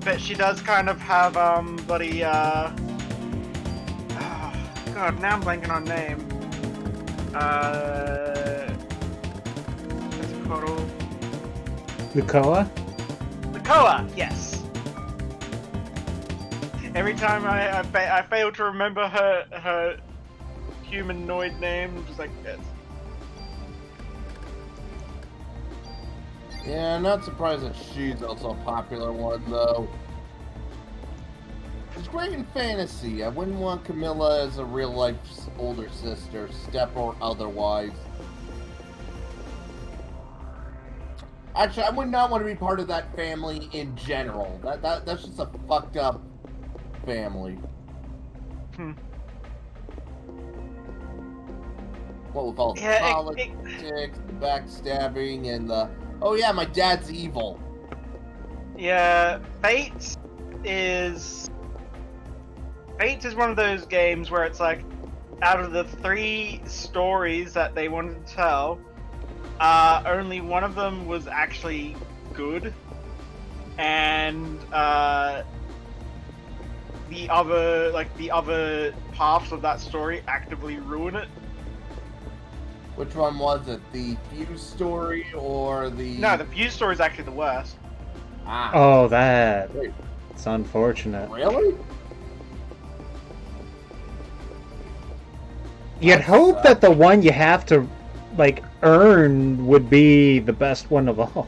But she does kind of have buddy. God, now I'm blanking on name. What's it called? Lukoa? Lukoa, yes. Every time I fail to remember her humanoid name, I'm just like this. Yeah, I'm not surprised that she's also a popular one, though. She's great in fantasy. I wouldn't want Camilla as a real-life older sister, step or otherwise. Actually, I would not want to be part of that family in general. That's just a fucked up family. What with all the politics, the backstabbing, and the oh yeah, my dad's evil. Yeah, Fate is one of those games where it's like, out of the 3 stories that they wanted to tell, only one of them was actually good, and the other halves of that story actively ruin it. Which one was it? The Fuse story or the... No, the Fuse story is actually the worst. Ah. Oh, that. It's unfortunate. Really? You'd hope that the one you have to, like, earn would be the best one of all.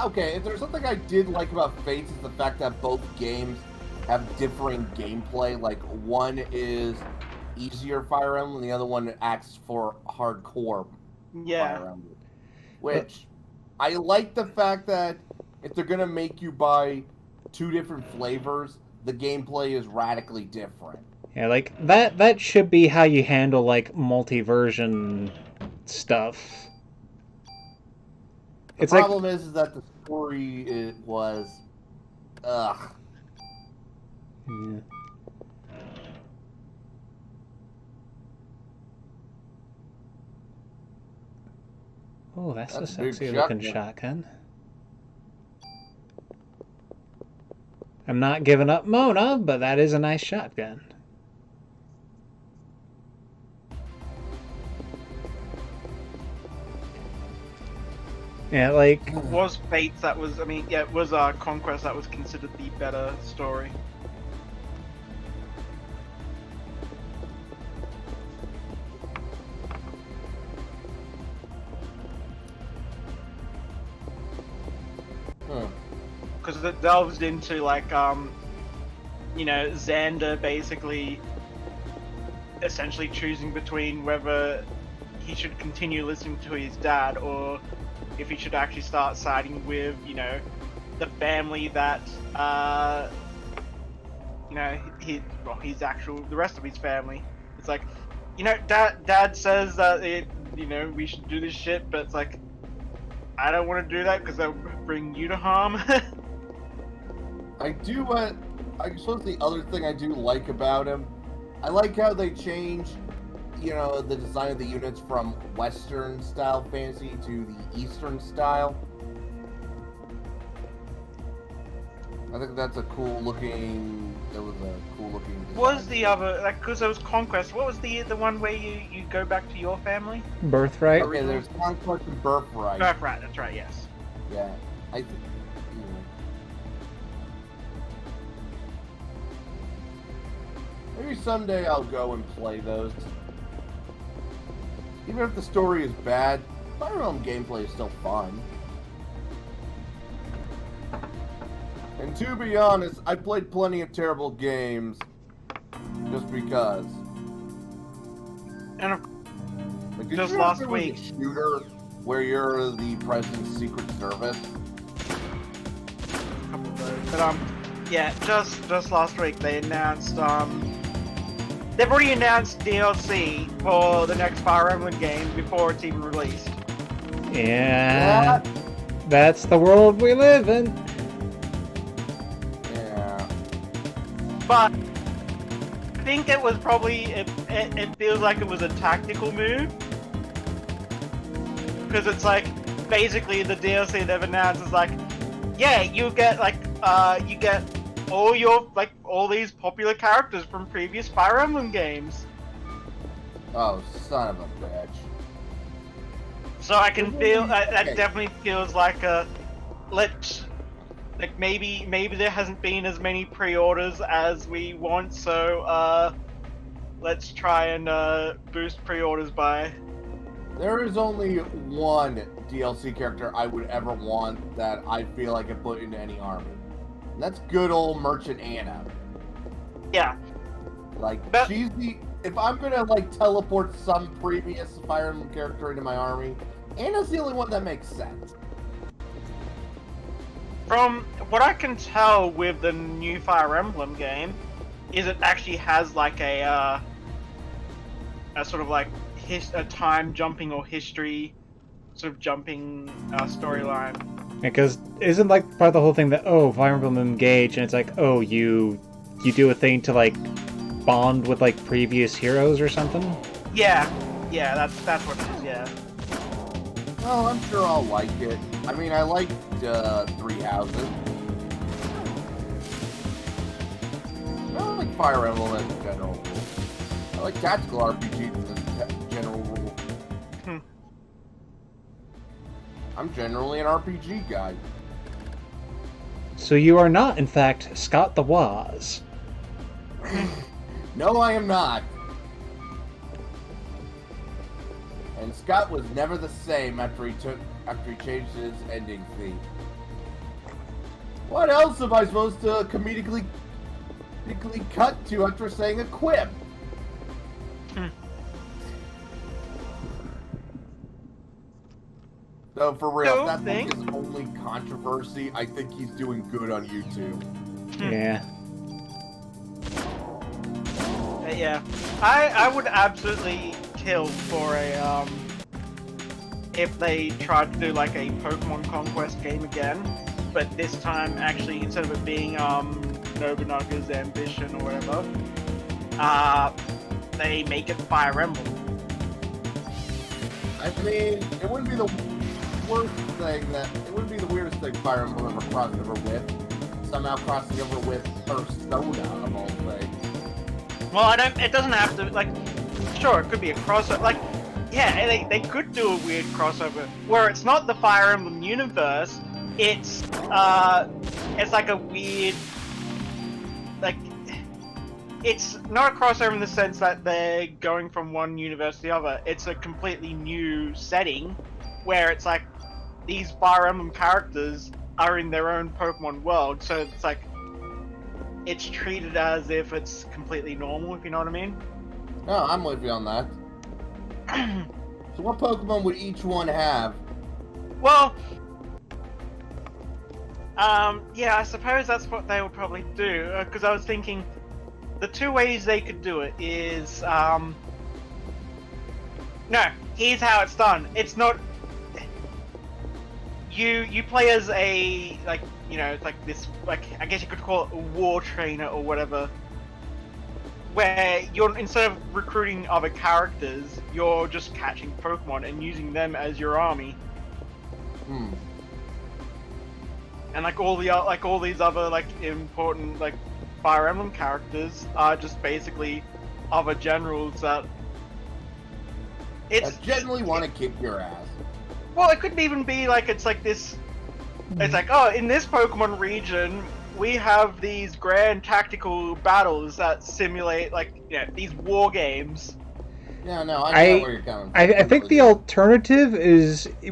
Okay, if there's something I did like about Fates is the fact that both games have differing gameplay. Like, one is easier Fire Emblem, and the other one acts for hardcore Fire Emblem. Which, I like the fact that if they're gonna make you buy 2 different flavors, the gameplay is radically different. Yeah, like, that should be how you handle, like, multi-version stuff. The problem is that the story was... Ugh. Yeah. Oh, that's a sexy looking shotgun. I'm not giving up Mona, but that is a nice shotgun. Yeah, like... It was Fates that was, it was Conquest that was considered the better story. because it delves into like Xander basically essentially choosing between whether he should continue listening to his dad or if he should actually start siding with the family that the rest of his family. It's like, dad says that we should do this shit, but it's like, I don't want to do that because that would bring you to harm. I suppose the other thing I do like about him, I like how they change, the design of the units from Western style fantasy to the Eastern style. I think that's a cool looking. That was a cool looking. Design. What was the other, because there was Conquest? What was the one where you go back to your family? Birthright. Okay, there's Conquest and Birthright. Birthright, that's right. Yes. Yeah, I think. Maybe someday I'll go and play those. Even if the story is bad, Fire Emblem gameplay is still fun. And to be honest, I played plenty of terrible games just because. And like, just last week, a shooter where you're the president's secret service. A couple of those, but yeah, just last week they announced they've already announced DLC for the next Fire Emblem game before it's even released. Yeah, that's the world we live in. Yeah. But I think it was probably it feels like it was a tactical move because it's like basically the DLC they've announced is like, yeah, you get all these popular characters from previous Fire Emblem games. Oh, son of a bitch. So I can feel that definitely feels like maybe there hasn't been as many pre-orders as we want, so let's try and boost pre-orders by. There is only one DLC character I would ever want that I feel I could put into any army. And that's good old Merchant Anna. Yeah. She's the... If I'm gonna, teleport some previous Fire Emblem character into my army, Anna's the only one that makes sense. From what I can tell with the new Fire Emblem game, is it actually has a sort of a time jumping or history sort of jumping storyline. Because isn't part of the whole thing that Fire Emblem Engage, and it's like you do a thing to bond with previous heroes or something? Yeah, that's what it is. Yeah. Well, I'm sure I'll like it. I mean, I liked Three Houses. I don't like Fire Emblem as a general rule. I like tactical RPGs as a general rule. I'm generally an RPG guy. So you are not, in fact, Scott the Woz. No, I am not. And Scott was never the same after he changed his ending theme. What else am I supposed to comedically cut to after saying a quip? So for real, if that's his only controversy, I think he's doing good on YouTube. Yeah. Yeah. I would absolutely kill for if they tried to do a Pokemon Conquest game again, but this time actually instead of it being Nobunaga's Ambition or whatever, they make it Fire Emblem. I mean, it wouldn't be the weirdest thing Fire Emblem ever crossed over with. Somehow crossing over with Persona of all things. Well, it doesn't have to, sure, it could be a crossover, yeah, they could do a weird crossover, where it's not the Fire Emblem universe, it's a weird, it's not a crossover in the sense that they're going from one universe to the other, it's a completely new setting, where it's these Fire Emblem characters are in their own Pokemon world, so it's like it's treated as if it's completely normal, if you know what I mean. No, I'm with you on that. So what Pokemon would each one have? Well, yeah, I suppose that's what they would probably do. Because I was thinking, the two ways they could do it is, no, here's how it's done. It's not. You play as a, like, you know, it's like this, like, I guess you could call it a war trainer or whatever, where you're, instead of recruiting other characters, you're just catching Pokemon and using them as your army. And like all these other like important like Fire Emblem characters are just basically other generals that generally want to kick your ass. Well, it could even be like it's like this. It's like, oh, in this Pokemon region, we have these grand tactical battles that simulate like, you know, these war games. Yeah, no, I know where you're coming from. I think the alternative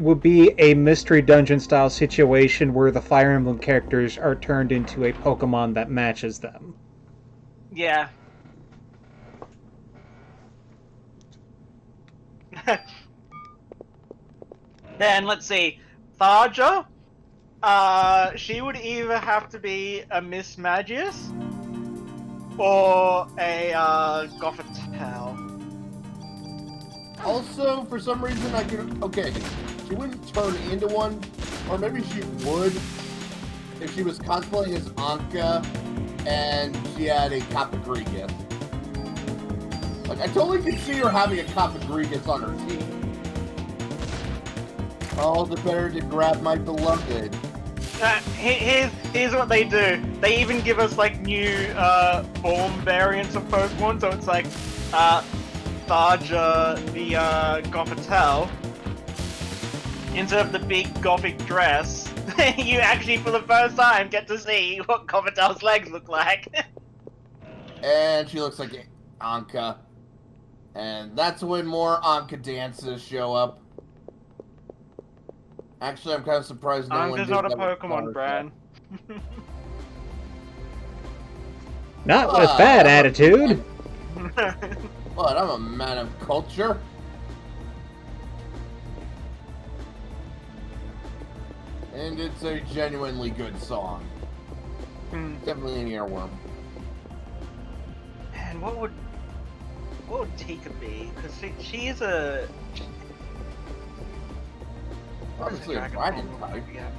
would be a mystery dungeon style situation where the Fire Emblem characters are turned into a Pokemon that matches them. Yeah. Then let's see, Tharja. She would either have to be a Miss Magius or a Gothitelle. Also, for some reason, I could. Okay, she wouldn't turn into one, or maybe she would if she was cosplaying as Anka and she had a Copagrigus. Like, I totally could see her having a Copagrigus on her team. All the better to grab my beloved. Here's what they do. They even give us like new form variants of Pokemon. So it's like Tharja, the Gothitelle. Instead of the big gothic dress, you actually for the first time get to see what Gothitelle's legs look like. And she looks like Anka. And that's when more Anka dances show up. Actually, I'm kind of surprised no one Anka's did not a that with Pokemon brand. Not with that attitude. What? I'm a man of culture. And it's a genuinely good song. Definitely an earworm. And what would Tika be? Because she is a Obviously a dragon type. Yeah.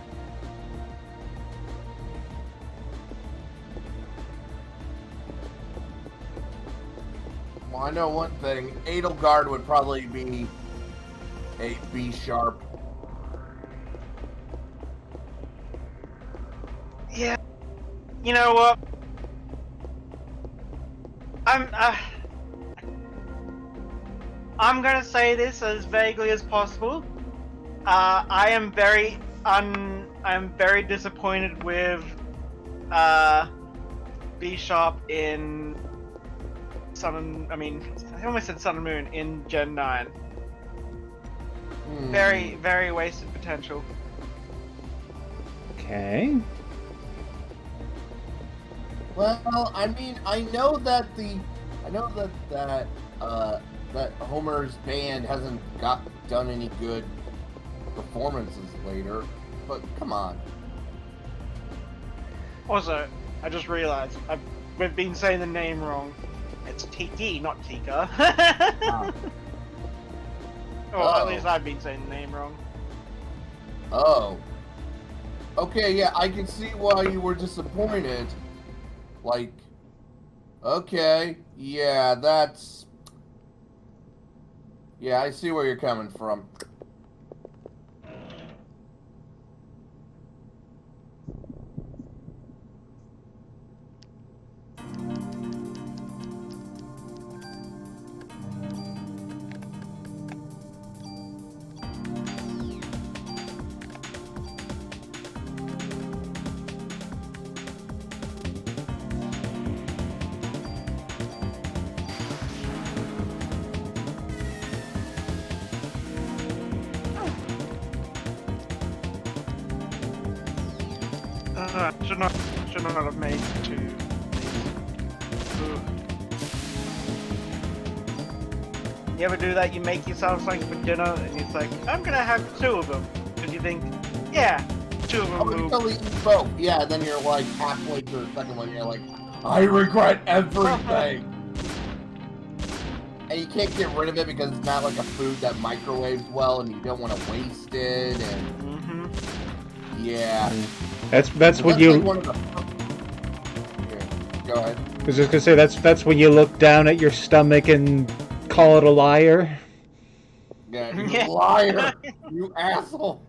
Well, I know one thing. Edelgard would probably be a B sharp. Yeah. You know what? I'm gonna say this as vaguely as possible. I'm very disappointed with B Sharp in I almost said Sun and Moon in Gen 9. Very, very wasted potential. Okay. Well, I mean, I know that Homer's band hasn't done any good performances later, but come on. Also, I just realized we've been saying the name wrong. It's Tiki, not Tika. Or at least I've been saying the name wrong. Oh. Okay, yeah, I can see why you were disappointed. Like, okay, yeah, yeah, I see where you're coming from. Should not have made two. Ugh. You ever do that? You make yourself something for dinner, and it's like, I'm gonna have two of them, because you think, yeah, two of them. Oh, you totally eat both. Yeah, then you're like halfway through the second one, you're like, I regret everything. And you can't get rid of it because it's not like a food that microwaves well, and you don't want to waste it. And yeah, That's when you. Like one of the... Go ahead. I was just gonna say that's when you look down at your stomach and call it a liar. Yeah, you liar, you asshole.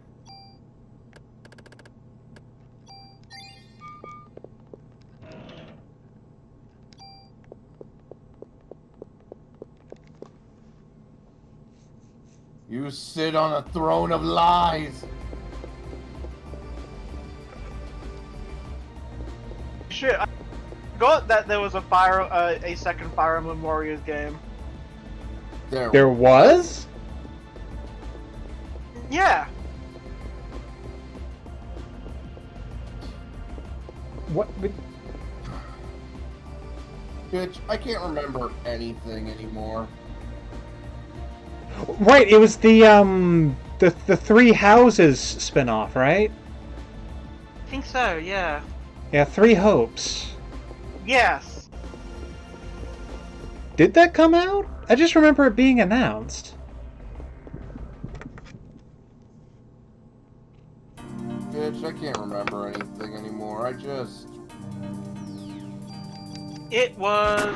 You sit on a throne of lies. Shit, I forgot that there was a second Fire Emblem Warriors game. There was? Yeah. What? Bitch, I can't remember anything anymore. Right, it was the Three Houses spinoff, right? I think so, yeah. Yeah, Three Hopes. Yes. Did that come out? I just remember it being announced. Bitch, I can't remember anything anymore. I just... It was,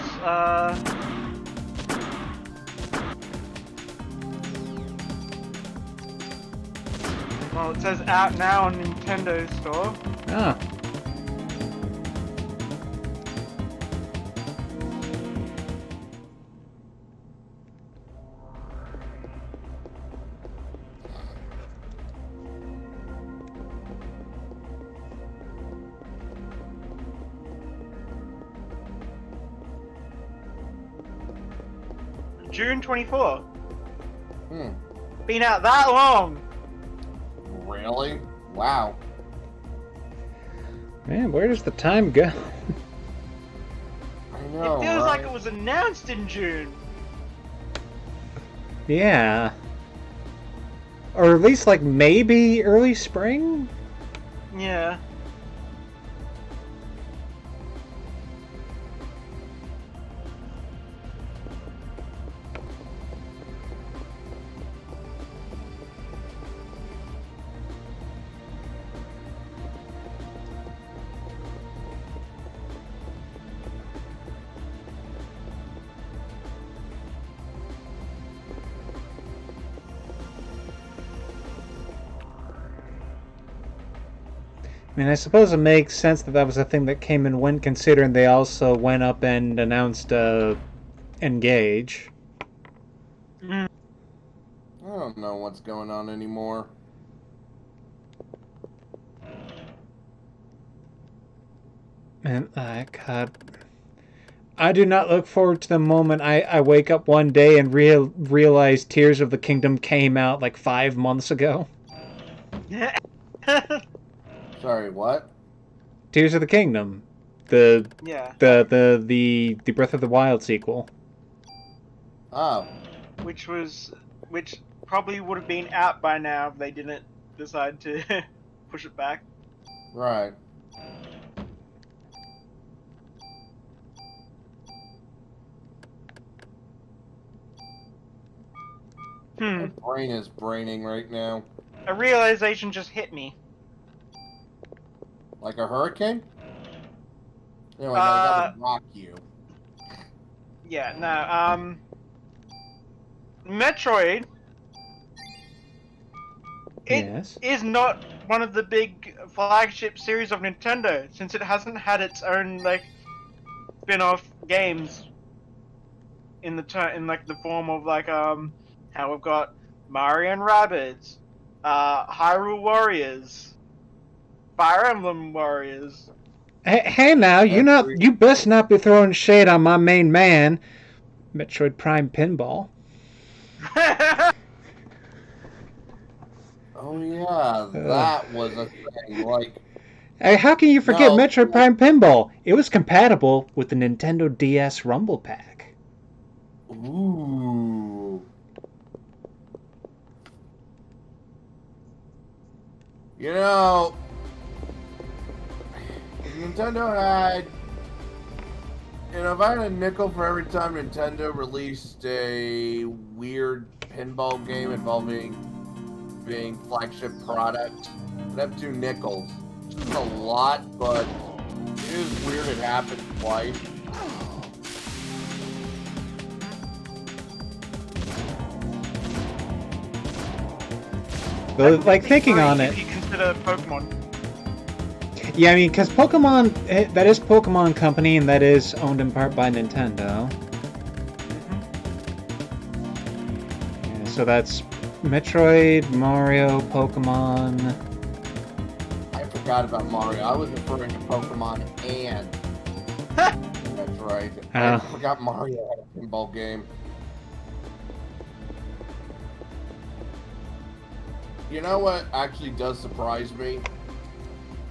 well, it says out now on Nintendo Store. Ah. June 24. Hmm. Been out that long. Really? Wow. Man, where does the time go? I know, It feels right? like it was announced in June. Yeah. Or at least, like, maybe early spring? Yeah. I mean, I suppose it makes sense that that was a thing that came and went, considering they also went up and announced Engage. I don't know what's going on anymore. And, God. I do not look forward to the moment I wake up one day and realize Tears of the Kingdom came out like 5 months ago. Sorry, what? Tears of the Kingdom. The Yeah. the Breath of the Wild sequel. Oh. Which probably would have been out by now if they didn't decide to push it back. Right. My brain is braining right now. A realization just hit me. Like a hurricane? Anyway, no, that would rock you. Yeah, no, Metroid Yes. is not one of the big flagship series of Nintendo, since it hasn't had its own, like, spin-off games in the form of, like, how we've got Mario and Rabbids, Hyrule Warriors, Fire Emblem Warriors. Hey now, you best not be throwing shade on my main man, Metroid Prime Pinball. Oh yeah, that was a thing. Like, How can you forget No, Metroid Prime Pinball? It was compatible with the Nintendo DS Rumble Pack. ooh. You know, if Nintendo had, if I had a nickel for every time Nintendo released a weird pinball game involving being flagship product, I'd have 2 nickels. Which is a lot, but it is weird it happened twice. But, like, thinking Three, on if it, you consider Pokemon. yeah, I mean, because Pokemon, that is Pokemon Company, and that is owned in part by Nintendo. Yeah, so that's Metroid, Mario, Pokemon. I forgot about Mario. I was referring to Pokemon and Metroid. I Oh. forgot Mario had a pinball game. You know what actually does surprise me?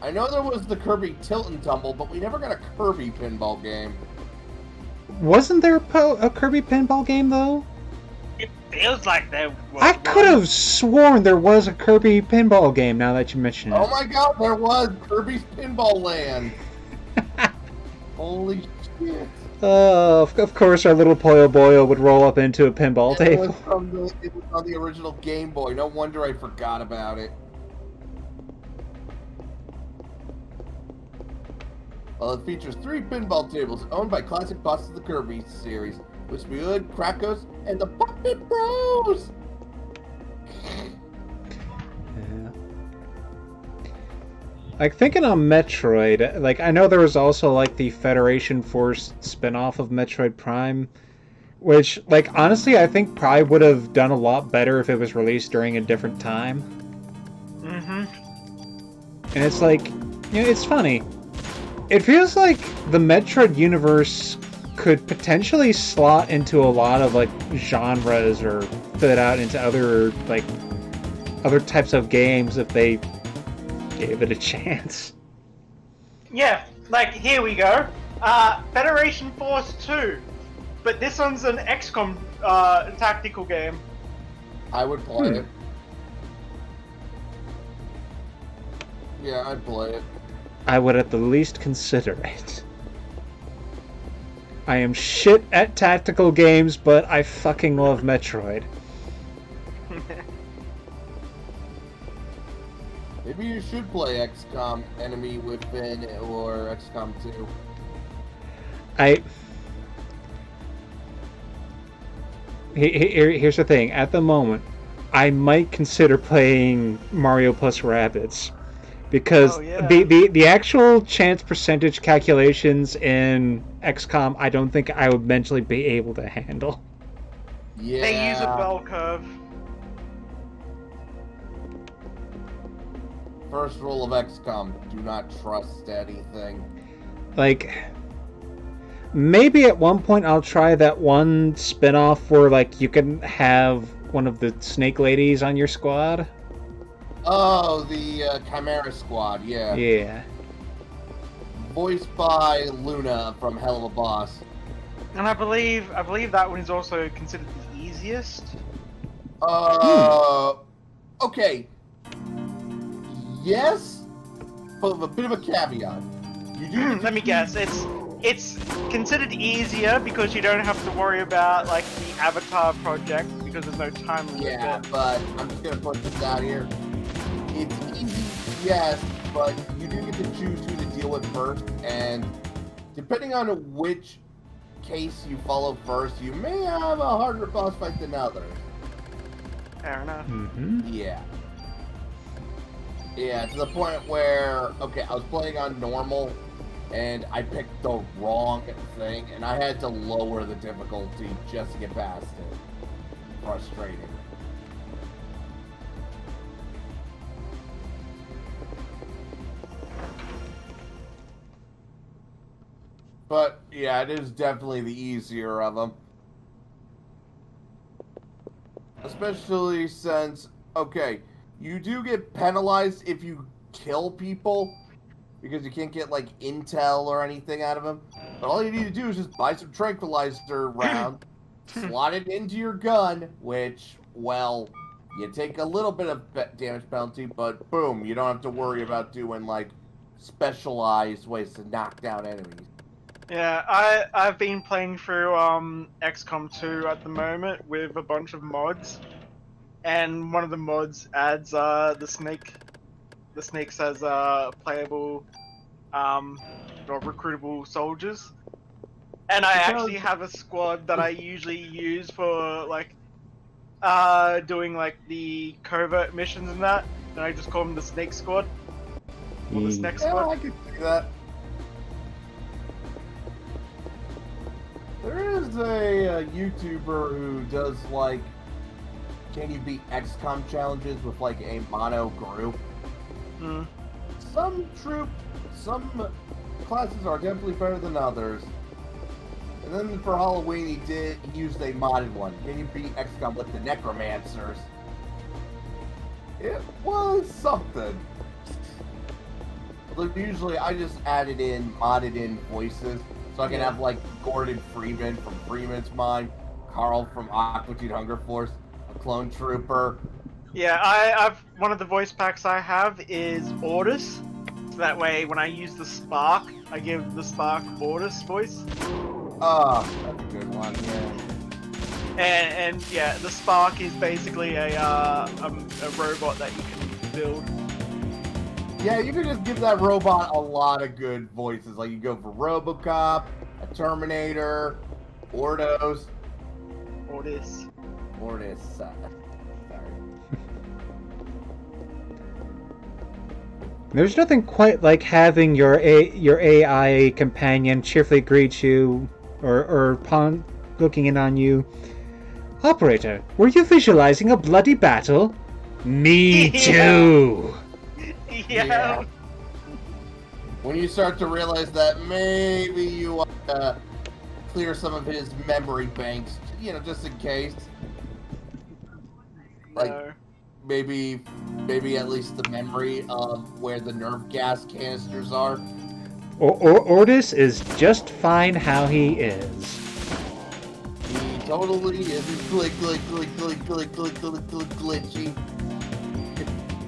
I know there was the Kirby Tilt and Tumble, but we never got a Kirby pinball game. Wasn't there a Kirby pinball game, though? It feels like there was. I could have sworn there was a Kirby pinball game, now that you mention it. Oh my god, there was Kirby's Pinball Land! Holy shit. Of course, our little Puyo Boyo would roll up into a pinball And table. it was on the original Game Boy. No wonder I forgot about it. Well, it features 3 pinball tables owned by classic bosses of the Kirby series, which include Krakos and the Puppet Bros! Yeah. Like, thinking on Metroid, like, I know there was also, like, the Federation Force spin-off of Metroid Prime, which, like, honestly, I think probably would have done a lot better if it was released during a different time. Mm-hmm. And it's like, you know, it's funny. It feels like the Metroid universe could potentially slot into a lot of, like, genres or fit out into other, like, other types of games if they gave it a chance. Yeah, like here we go. Federation Force 2. But this one's an XCOM tactical game. I would play it. Yeah, I'd play it. I would at the least consider it. I am shit at tactical games, but I fucking love Metroid. Maybe you should play XCOM Enemy Within or XCOM 2. Here's the thing. At the moment, I might consider playing Mario plus Rabbids. Because the actual chance percentage calculations in XCOM, I don't think I would eventually be able to handle. Yeah. They use a bell curve. First rule of XCOM, do not trust anything. Like, maybe at one point I'll try that one spin-off where, like, you can have one of the snake ladies on your squad. Oh, the Chimera Squad, yeah. Yeah. Voiced by Luna from Hell of a Boss. And I believe that one is also considered the easiest. Okay. Yes, but with a bit of a caveat. You do. Let me guess. It's considered easier because you don't have to worry about like the Avatar project because there's no time limit. Yeah, but I'm just gonna put this out here. It's easy, yes, but you do get to choose who to deal with first, and depending on which case you follow first, you may have a harder boss fight than others. Fair enough. Mm-hmm. Yeah. Yeah, to the point where, okay, I was playing on normal, and I picked the wrong thing, and I had to lower the difficulty just to get past it. Frustrating. But, yeah, it is definitely the easier of them. Especially since, okay, you do get penalized if you kill people, because you can't get like intel or anything out of them. But all you need to do is just buy some tranquilizer round, slot it into your gun, which, well, you take a little bit of damage penalty, but boom, you don't have to worry about doing like specialized ways to knock down enemies. Yeah, I've been playing through XCOM 2 at the moment with a bunch of mods, and one of the mods adds the snakes as playable or recruitable soldiers. And I actually have a squad that I usually use for like doing like the covert missions and that, and I just call them the Snake Squad. Or the Snake Squad. Yeah, I could see that. There is a YouTuber who does like can you beat XCOM challenges with like a mono group. Some classes are definitely better than others. And then for Halloween he used a modded one. Can you beat XCOM with the Necromancers? It was something. Although usually I just modded in voices. So I can have like Gordon Freeman from Freeman's Mind, Carl from Aquitude Hunger Force, a clone trooper. Yeah, I've one of the voice packs I have is Ordis. So that way when I use the Spark, I give the Spark Ordis voice. Ah, that's a good one, yeah. And yeah, the Spark is basically a robot that you can build. Yeah, you can just give that robot a lot of good voices. Like you go for RoboCop, a Terminator, Ordis. Sorry. There's nothing quite like having your AI companion cheerfully greet you, or upon looking in on you. Operator, were you visualizing a bloody battle? Me too! Yeah. When you start to realize that maybe you want to clear some of his memory banks, you know, just in case. Like, maybe at least the memory of where the nerve gas canisters are. Ordis is just fine how he is. He totally isn't glitchy.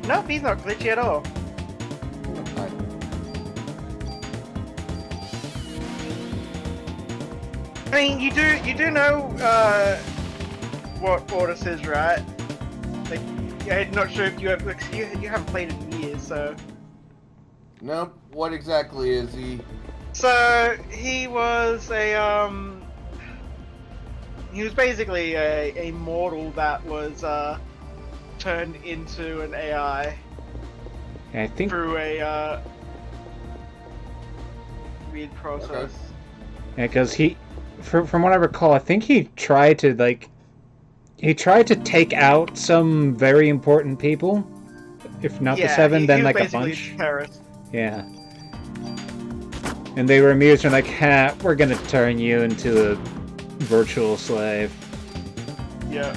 Nope, he's not glitchy at all. I mean, you do know what Ordis is, right? Like, I'm not sure if you have, you haven't played it in years, so. Nope. What exactly is he? So he was he was basically a mortal that was turned into an AI. I think through a weird process. Okay. Yeah, because from what I recall, I think he tried to take out some very important people. If not the seven, then like a bunch. Yeah. And they were amused and like, ha, we're gonna turn you into a virtual slave. Yeah.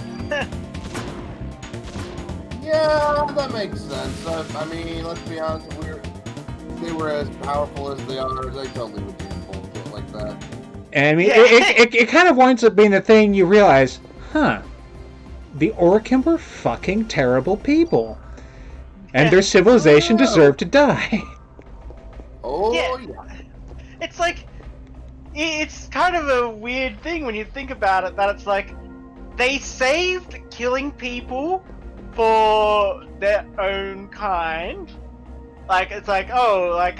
Yeah, that makes sense. I mean, let's be honest, they were as powerful as they are, they totally would do bullshit like that. And I mean, it kind of winds up being the thing you realize, huh, the Orkin were fucking terrible people. And their civilization deserved to die. Oh, yeah. It's like, it's kind of a weird thing when you think about it, that it's like, they saved killing people for their own kind. Like, it's like, oh, like,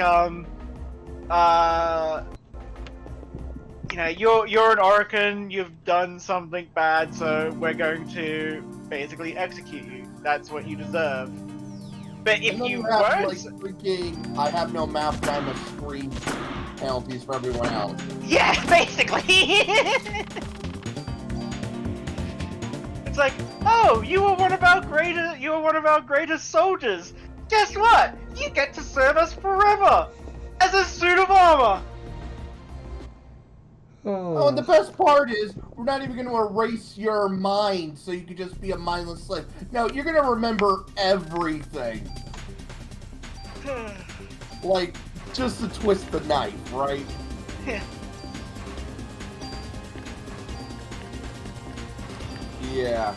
you know, you're an Orkin, you've done something bad, so we're going to basically execute you. That's what you deserve. But if you weren't... like, freaking, I have no mouth, but I'm a scream penalties for everyone else. Yeah, basically! It's like, oh, you were one of our greatest soldiers. Guess what? You get to serve us forever as a suit of armor. Oh, and the best part is, we're not even going to erase your mind so you can just be a mindless slave. No, you're going to remember everything. Like, just to twist the knife, right? Yeah. Yeah.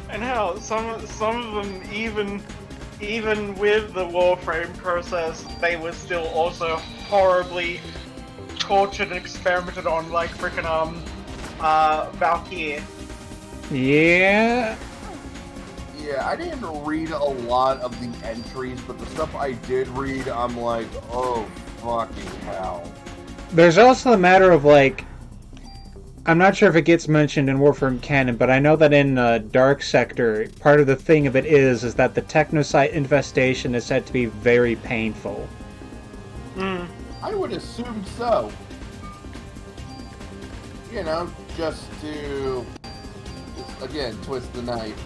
And hell, some of them even with the Warframe process, they were still also horribly tortured and experimented on, like freaking Valkyrie. Yeah. Yeah, I didn't read a lot of the entries, but the stuff I did read, I'm like, oh, fucking hell. There's also a matter of, like, I'm not sure if it gets mentioned in Warframe canon, but I know that in Dark Sector, part of the thing of it is that the Technocyte infestation is said to be very painful. I would assume so. You know, just to, again, twist the knife.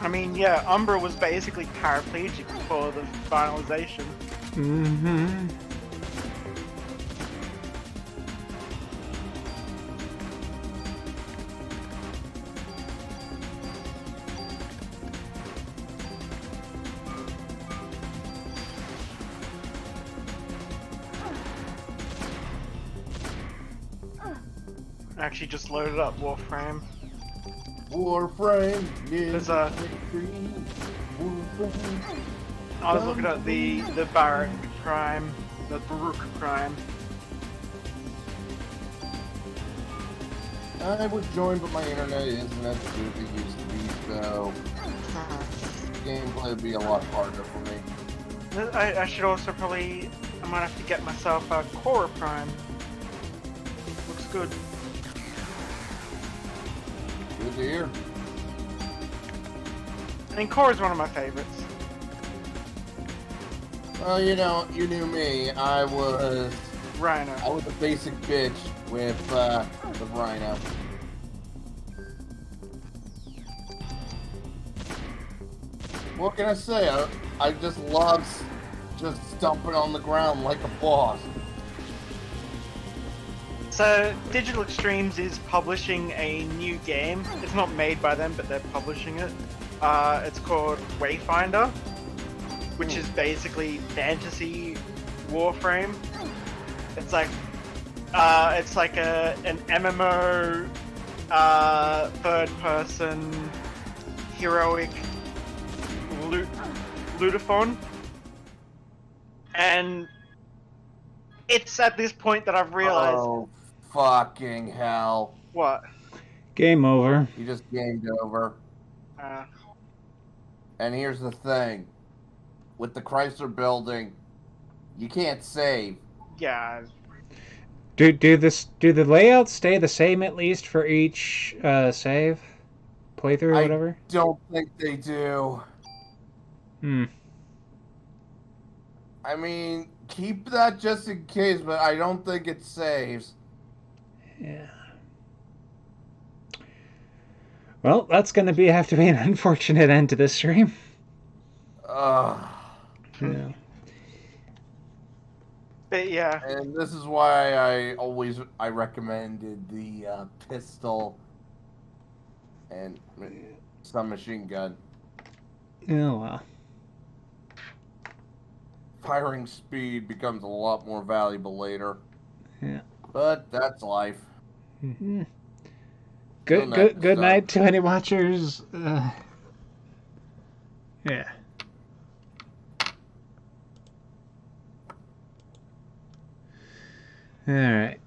I mean, yeah, Umbra was basically paraplegic before the finalization. Mm-hmm. Actually, just loaded up Warframe. Warframe, There's a. I was looking at the Barak crime, the Baruch crime. I was joined, but my internet isn't as good as it used to be, so gameplay would be a lot harder for me. I should also probably. I might have to get myself a Cora Prime. Looks good. Good to hear. I mean, Cora's one of my favorites. Well, you know, you knew me. I was Rhino. a basic bitch with Rhino. What can I say? I just love just stomping on the ground like a boss. So, Digital Extremes is publishing a new game. It's not made by them, but they're publishing it. It's called Wayfinder, which is basically fantasy Warframe. It's like an MMO, third-person, heroic lootathon, and it's at this point that I've realized. Oh, fucking hell! What? Game over. You just gamed over. And here's the thing: with the Chrysler Building, you can't save. Yeah. Do the layouts stay the same at least for each save, playthrough, or whatever? I don't think they do. I mean, keep that just in case, but I don't think it saves. Yeah. Well, that's going to have to be an unfortunate end to this stream. Ugh. Yeah. But yeah. And this is why I recommended the pistol and submachine gun. Oh, wow. Firing speed becomes a lot more valuable later. Yeah. But that's life. Mm-hmm. Good night to any watchers. Yeah. All right.